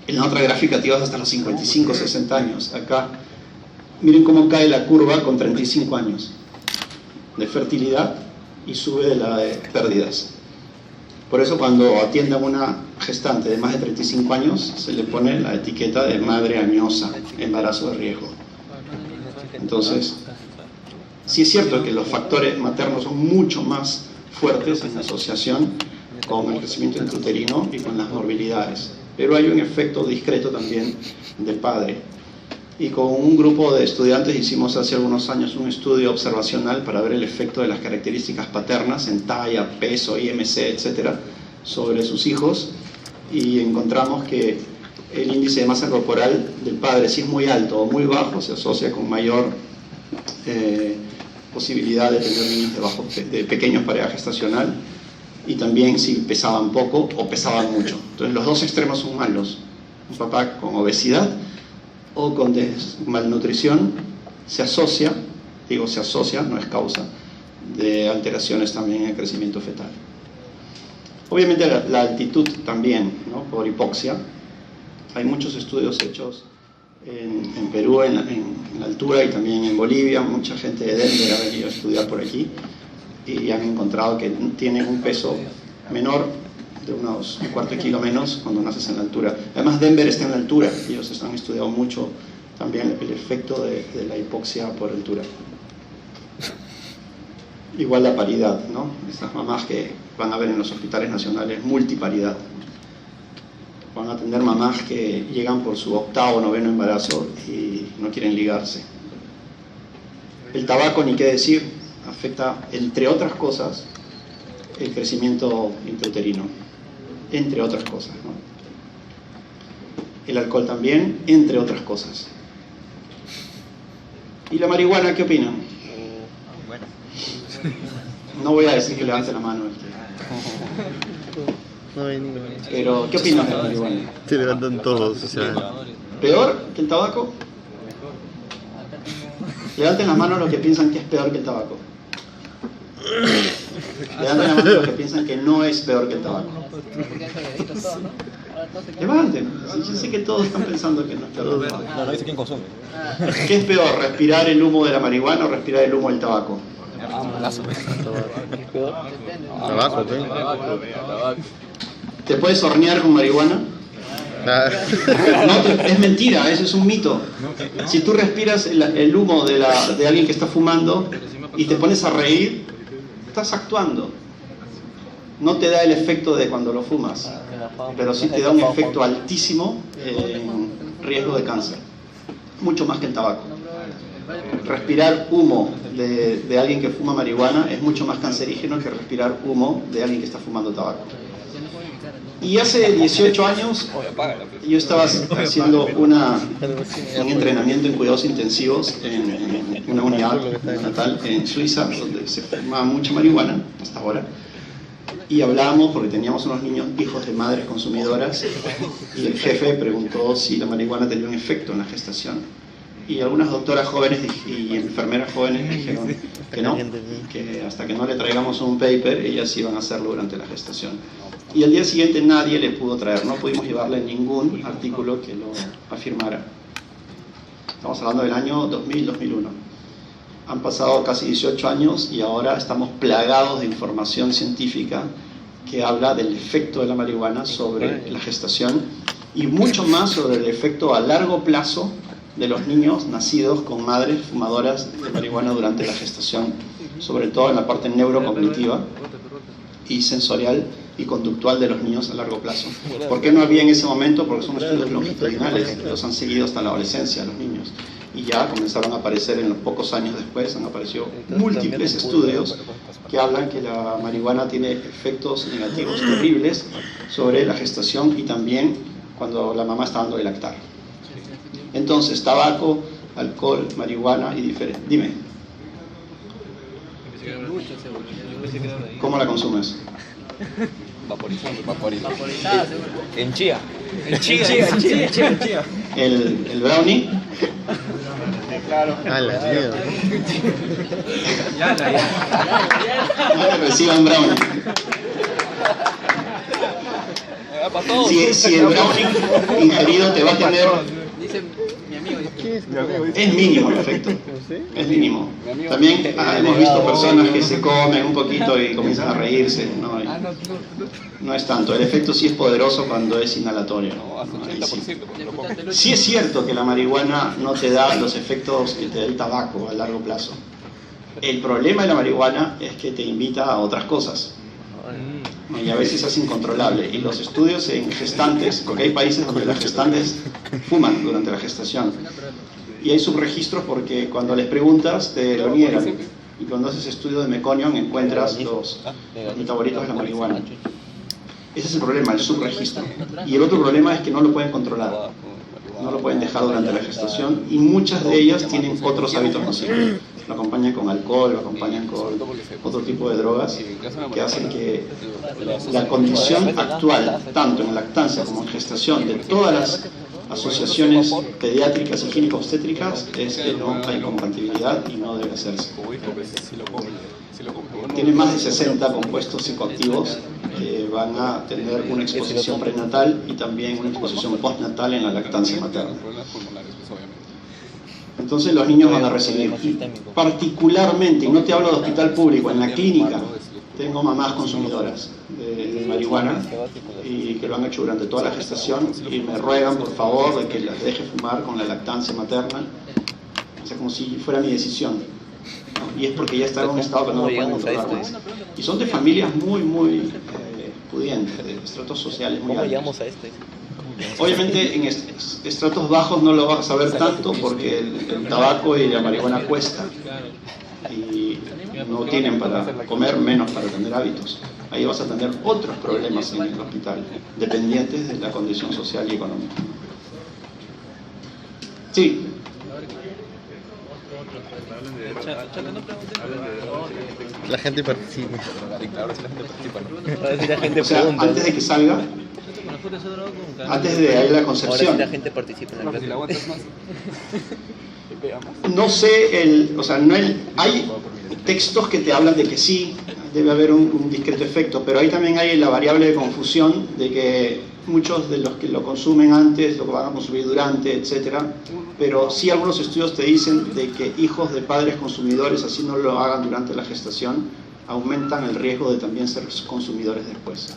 en la otra gráfica te vas hasta los 55, 60 años. Acá, miren cómo cae la curva con 35 años de fertilidad y sube de la de pérdidas. Por eso cuando atienden a una gestante de más de 35 años, se le pone la etiqueta de madre añosa, embarazo de riesgo. Entonces, sí es cierto que los factores maternos son mucho más fuertes en asociación con el crecimiento intrauterino y con las morbilidades, pero hay un efecto discreto también del padre. Y con un grupo de estudiantes hicimos hace algunos años un estudio observacional para ver el efecto de las características paternas en talla, peso, IMC, etcétera, sobre sus hijos, y encontramos que el índice de masa corporal del padre, si es muy alto o muy bajo, se asocia con mayor posibilidad de tener niños de pequeños para edad gestacional, y también si pesaban poco o pesaban mucho. Entonces los dos extremos son malos: un papá con obesidad o con malnutrición se asocia, no es causa, de alteraciones también en el crecimiento fetal. Obviamente la altitud también, ¿no? Por hipoxia. Hay muchos estudios hechos en Perú, en la altura, y también en Bolivia. Mucha gente de Denver ha venido a estudiar por aquí y han encontrado que tienen un peso menor, de unos un cuarto de kilo menos cuando naces en la altura. Además, Denver está en la altura y ellos han estudiado mucho también el efecto de la hipoxia por altura. Igual la paridad, ¿no? Estas mamás que van a ver en los hospitales nacionales, multiparidad. Van a atender mamás que llegan por su 8º o 9º embarazo y no quieren ligarse. El tabaco, ni qué decir, afecta, entre otras cosas, el crecimiento intrauterino, entre otras cosas, ¿no? El alcohol también, entre otras cosas. ¿Y la marihuana, qué opinan? Bueno. No voy a decir que levante la mano, No hay ninguno. pero ¿qué opinan de la marihuana? Se levantan todos, o sea. ¿Peor que el tabaco? Levanten las manos los que piensan que es peor que el tabaco. Levanten las manos los que piensan que no es peor que el tabaco. Levanten. Yo sé que todos están pensando que no es peor que el tabaco. No dice quién consume. ¿Qué es peor, respirar el humo de la marihuana o respirar el humo del tabaco? Tabaco, ¿sí? ¿Te puedes hornear con marihuana? Ah. No, es mentira, eso es un mito. Si tú respiras el humo de alguien que está fumando y te pones a reír, estás actuando. No te da el efecto de cuando lo fumas, pero sí te da un efecto altísimo en riesgo de cáncer, mucho más que el tabaco. Respirar humo de alguien que fuma marihuana es mucho más cancerígeno que respirar humo de alguien que está fumando tabaco. Y hace 18 años yo estaba haciendo un entrenamiento en cuidados intensivos en una unidad natal en Suiza, donde se fumaba mucha marihuana hasta ahora. Y hablábamos porque teníamos unos niños hijos de madres consumidoras y el jefe preguntó si la marihuana tenía un efecto en la gestación. Y algunas doctoras jóvenes y enfermeras jóvenes dijeron que no, que hasta que no le traigamos un paper ellas iban a hacerlo durante la gestación. Y al día siguiente nadie le pudo traer, no pudimos llevarle ningún artículo que lo afirmara. Estamos hablando del año 2000-2001. Han pasado casi 18 años y ahora estamos plagados de información científica que habla del efecto de la marihuana sobre la gestación y mucho más sobre el efecto a largo plazo de los niños nacidos con madres fumadoras de marihuana durante la gestación, sobre todo en la parte neurocognitiva y sensorial y conductual de los niños a largo plazo. ¿Por qué no había en ese momento? Porque son estudios longitudinales, los han seguido hasta la adolescencia los niños. Y ya comenzaron a aparecer en los pocos años después, han aparecido múltiples estudios que hablan que la marihuana tiene efectos negativos terribles sobre la gestación y también cuando la mamá está dando de lactar. Entonces, tabaco, alcohol, marihuana y diferente. Dime. ¿Cómo la consumes? Vaporizado. En chía. En chía. ¿El brownie? Ah, la mierda. No que reciban brownie. Si el brownie ingerido te va a tener... Dice mi amigo. Es mínimo el efecto. Es mínimo. También hemos visto personas que se comen un poquito y comienzan a reírse. No es tanto. El efecto sí es poderoso cuando es inhalatorio. Sí es cierto que la marihuana no te da los efectos que te da el tabaco a largo plazo. El problema de la marihuana es que te invita a otras cosas. Y a veces es incontrolable. Y los estudios en gestantes, porque hay países donde las gestantes fuman durante la gestación. Y hay subregistros porque cuando les preguntas te lo niegan. Y cuando haces estudio de meconium encuentras los metabolitos de la marihuana. Ese es el problema, el subregistro. Y el otro problema es que no lo pueden controlar. No lo pueden dejar durante la gestación y muchas de ellas tienen otros hábitos nocivos. Lo acompañan con alcohol, lo acompañan con otro tipo de drogas que hacen que la condición actual, tanto en lactancia como en gestación, de todas las asociaciones pediátricas y ginecobstétricas es que no hay compatibilidad y no debe hacerse. Tiene más de 60 compuestos psicoactivos que van a tener una exposición prenatal y también una exposición postnatal en la lactancia materna. Entonces los niños van a recibir, y particularmente, y no te hablo de hospital público, en la clínica, tengo mamás consumidoras de marihuana y que lo han hecho durante toda la gestación y me ruegan por favor de que las deje fumar con la lactancia materna, o sea, como si fuera mi decisión, ¿no? Y es porque ya está en un estado que no lo pueden controlar más. Y son de familias muy pudientes, de estratos sociales muy altos. Obviamente en estratos bajos no lo vas a ver tanto porque el tabaco y la marihuana cuesta y no tienen para comer, menos para tener hábitos. Ahí vas a tener otros problemas en el hospital, dependientes de la condición social y económica. Sí. La gente participa. O sea, antes de que salga, antes de ahí la concepción. Ahora sí la gente participa en la clase. No sé, o sea, hay textos que te hablan de que sí, debe haber un discreto efecto, pero ahí también hay la variable de confusión de que muchos de los que lo consumen antes, lo van a consumir durante, etcétera, pero sí algunos estudios te dicen de que hijos de padres consumidores, así no lo hagan durante la gestación, aumentan el riesgo de también ser consumidores después.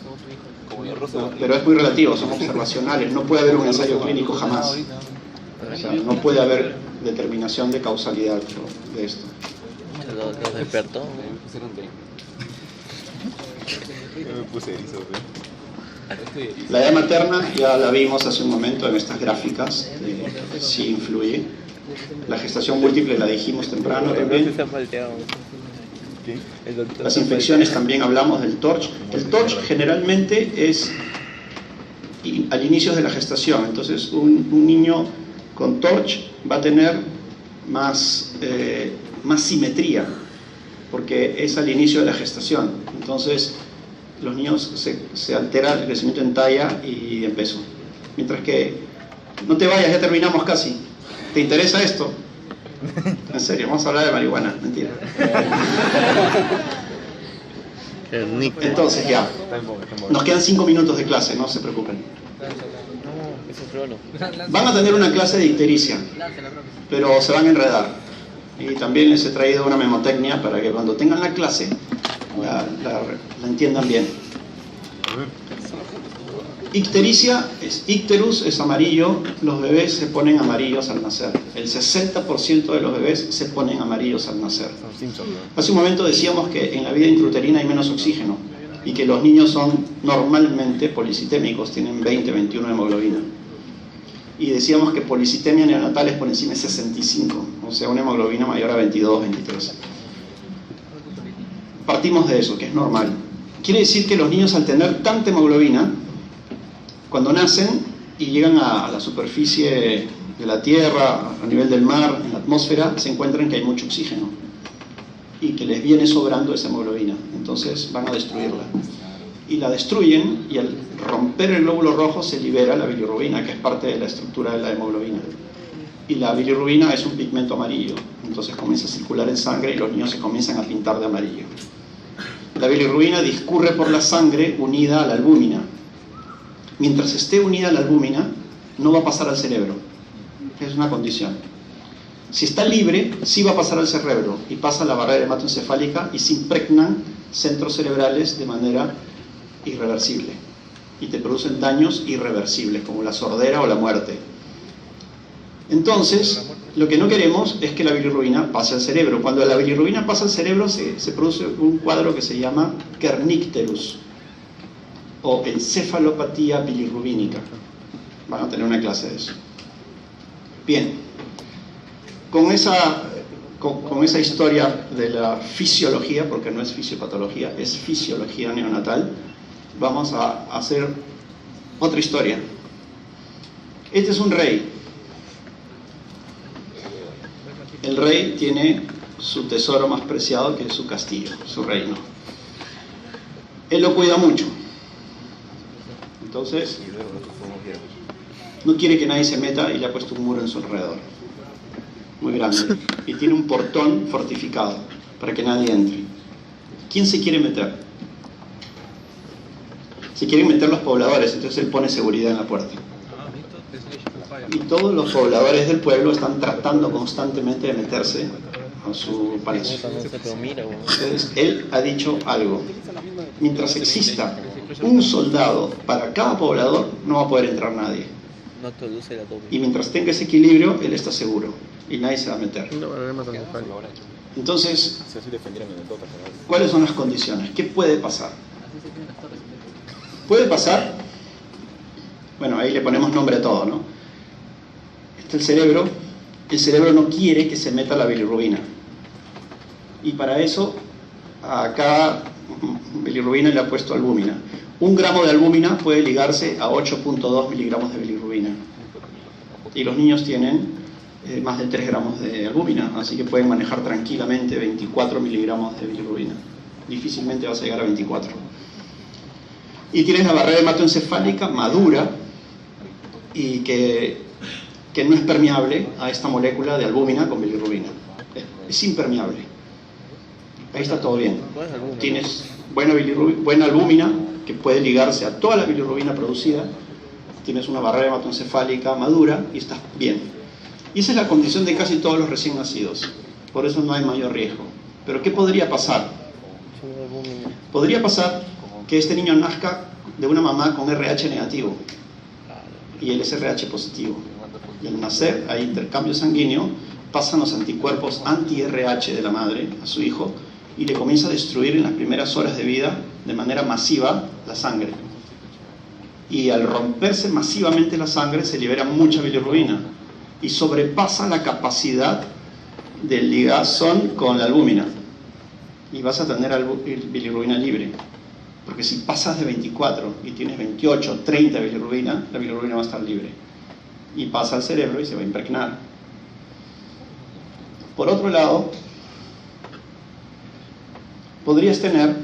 Pero es muy relativo, son observacionales, no puede haber un ensayo clínico jamás. O sea, no puede haber determinación de causalidad de esto. Los expertos. La edad materna ya la vimos hace un momento en estas gráficas, sí influye. La gestación múltiple la dijimos temprano también. Las infecciones también hablamos del TORCH. El TORCH generalmente es al inicio de la gestación, entonces un niño con TORCH va a tener más simetría, porque es al inicio de la gestación. Entonces los niños se altera el crecimiento en talla y en peso. Mientras que, no te vayas, ya terminamos casi. ¿Te interesa esto? En serio, vamos a hablar de marihuana, mentira. Entonces ya, nos quedan 5 minutos de clase, no se preocupen. Van a tener una clase de ictericia, pero se van a enredar. Y también les he traído una memotecnia para que cuando tengan la clase la entiendan bien. Ictericia es icterus, es amarillo. Los bebés se ponen amarillos al nacer. El 60% de los bebés se ponen amarillos al nacer. Hace un momento decíamos que en la vida intrauterina hay menos oxígeno y que los niños son normalmente policitémicos, tienen 20-21 de hemoglobina. Y decíamos que policitemia neonatal es por encima de 65, o sea, una hemoglobina mayor a 22, 23. Partimos de eso, que es normal. Quiere decir que los niños, al tener tanta hemoglobina, cuando nacen y llegan a la superficie de la Tierra, a nivel del mar, en la atmósfera, se encuentran que hay mucho oxígeno y que les viene sobrando esa hemoglobina, entonces van a destruirla. Y la destruyen, y al romper el glóbulo rojo se libera la bilirrubina, que es parte de la estructura de la hemoglobina. Y la bilirrubina es un pigmento amarillo, entonces comienza a circular en sangre y los niños se comienzan a pintar de amarillo. La bilirrubina discurre por la sangre unida a la albúmina. Mientras esté unida a la albúmina, no va a pasar al cerebro. Es una condición. Si está libre, sí va a pasar al cerebro y pasa a la barrera hematoencefálica y se impregnan centros cerebrales de manera irreversible y te producen daños irreversibles como la sordera o la muerte. Entonces, lo que no queremos es que la bilirrubina pase al cerebro. Cuando la bilirrubina pasa al cerebro se produce un cuadro que se llama kernicterus o encefalopatía bilirrubínica. Van a tener una clase de eso. Bien, con esa historia de la fisiología, porque no es fisiopatología, es fisiología neonatal, vamos a hacer otra historia. Este es un rey. El rey tiene su tesoro más preciado, que es su castillo, su reino. Él lo cuida mucho. Entonces, no quiere que nadie se meta y le ha puesto un muro en su alrededor, muy grande, y tiene un portón fortificado para que nadie entre. ¿Quién se quiere meter? Se quieren meter los pobladores, entonces él pone seguridad en la puerta. Y todos los pobladores del pueblo están tratando constantemente de meterse a su palacio. Entonces él ha dicho algo: mientras exista un soldado para cada poblador, no va a poder entrar nadie. Y mientras tenga ese equilibrio, él está seguro y nadie se va a meter. Entonces, ¿cuáles son las condiciones? ¿Qué puede pasar? Puede pasar, bueno, ahí le ponemos nombre a todo, ¿no? Está el cerebro no quiere que se meta la bilirrubina. Y para eso, a cada bilirrubina le ha puesto albúmina. 1 gramo de albúmina puede ligarse a 8.2 miligramos de bilirrubina. Y los niños tienen más de 3 gramos de albúmina, así que pueden manejar tranquilamente 24 miligramos de bilirrubina. Difícilmente vas a llegar a 24. Y tienes la barrera hematoencefálica madura y que no es permeable a esta molécula de albúmina con bilirrubina. Es impermeable. Ahí está todo bien. Tienes buena albúmina que puede ligarse a toda la bilirrubina producida. Tienes una barrera hematoencefálica madura y estás bien. Y esa es la condición de casi todos los recién nacidos. Por eso no hay mayor riesgo. Pero ¿qué podría pasar? Podría pasar que este niño nazca de una mamá con RH negativo y él es RH positivo. Y al nacer hay intercambio sanguíneo, pasan los anticuerpos anti-RH de la madre a su hijo y le comienza a destruir en las primeras horas de vida de manera masiva la sangre. Y al romperse masivamente la sangre se libera mucha bilirrubina y sobrepasa la capacidad del ligazón con la albúmina y vas a tener bilirrubina libre. Porque si pasas de 24 y tienes 28, 30 de bilirrubina, la bilirrubina va a estar libre. Y pasa al cerebro y se va a impregnar. Por otro lado, podrías tener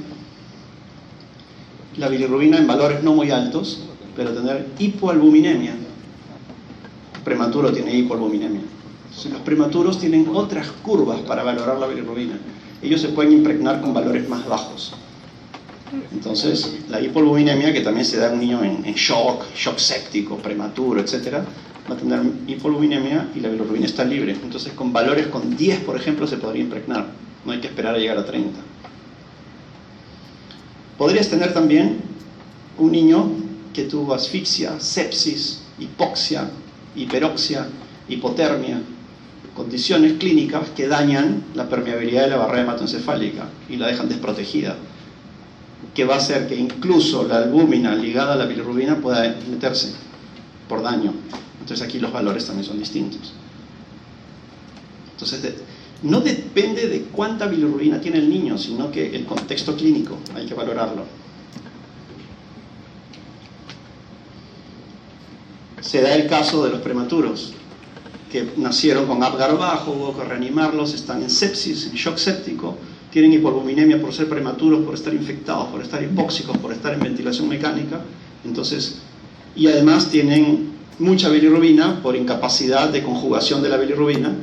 la bilirrubina en valores no muy altos, pero tener hipoalbuminemia. El prematuro tiene hipoalbuminemia. Entonces, los prematuros tienen otras curvas para valorar la bilirrubina. Ellos se pueden impregnar con valores más bajos. Entonces, la hipoalbuminemia, que también se da a un niño en shock séptico, prematuro, etc., va a tener hipoalbuminemia y la bilirrubina está libre. Entonces, con valores con 10, por ejemplo, se podría impregnar. No hay que esperar a llegar a 30. Podrías tener también un niño que tuvo asfixia, sepsis, hipoxia, hiperoxia, hipotermia, condiciones clínicas que dañan la permeabilidad de la barrera hematoencefálica y la dejan desprotegida, que va a hacer que incluso la albúmina ligada a la bilirrubina pueda meterse por daño. Entonces aquí los valores también son distintos. Entonces no depende de cuánta bilirrubina tiene el niño, sino que el contexto clínico hay que valorarlo. Se da el caso de los prematuros que nacieron con Apgar bajo, hubo que reanimarlos, están en sepsis, en shock séptico, tienen hipoalbuminemia por ser prematuros, por estar infectados, por estar hipóxicos, por estar en ventilación mecánica. Entonces, y además tienen mucha bilirrubina por incapacidad de conjugación de la bilirrubina.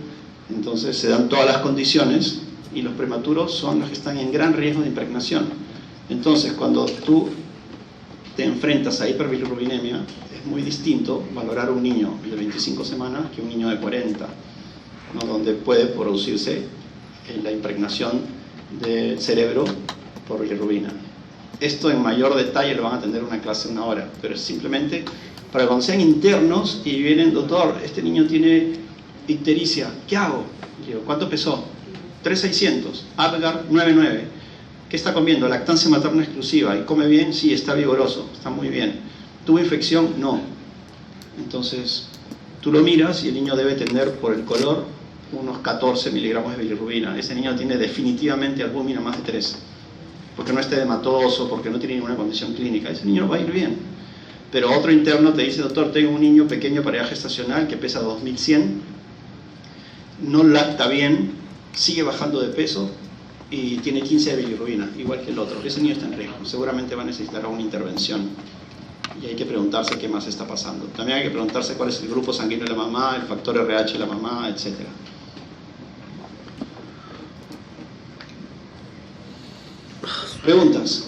Entonces se dan todas las condiciones y los prematuros son los que están en gran riesgo de impregnación. Entonces, cuando tú te enfrentas a hiperbilirrubinemia, es muy distinto valorar un niño de 25 semanas que un niño de 40, ¿no? Donde puede producirse la impregnación del cerebro por bilirrubina. Esto en mayor detalle lo van a atender en una clase de 1 hora, pero es simplemente para cuando sean internos y vienen: doctor, este niño tiene ictericia, ¿qué hago? Y digo, ¿cuánto pesó? 3,600, Apgar 9,9. ¿Qué está comiendo? Lactancia materna exclusiva. ¿Y come bien? Sí, está vigoroso, está muy bien. ¿Tuvo infección? No. Entonces, tú lo miras y el niño debe tener, por el color, unos 14 miligramos de bilirrubina. Ese niño tiene definitivamente albúmina más de 3. Porque no está edematoso, porque no tiene ninguna condición clínica. Ese niño va a ir bien. Pero otro interno te dice: doctor, tengo un niño pequeño para edad gestacional que pesa 2100, no lacta bien, sigue bajando de peso y tiene 15 de bilirrubina, igual que el otro. Ese niño está en riesgo, seguramente va a necesitar una intervención y hay que preguntarse qué más está pasando. También hay que preguntarse cuál es el grupo sanguíneo de la mamá, el factor RH de la mamá, etc. ¿Preguntas?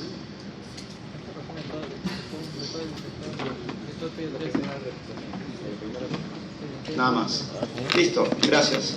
Nada más. Listo, gracias.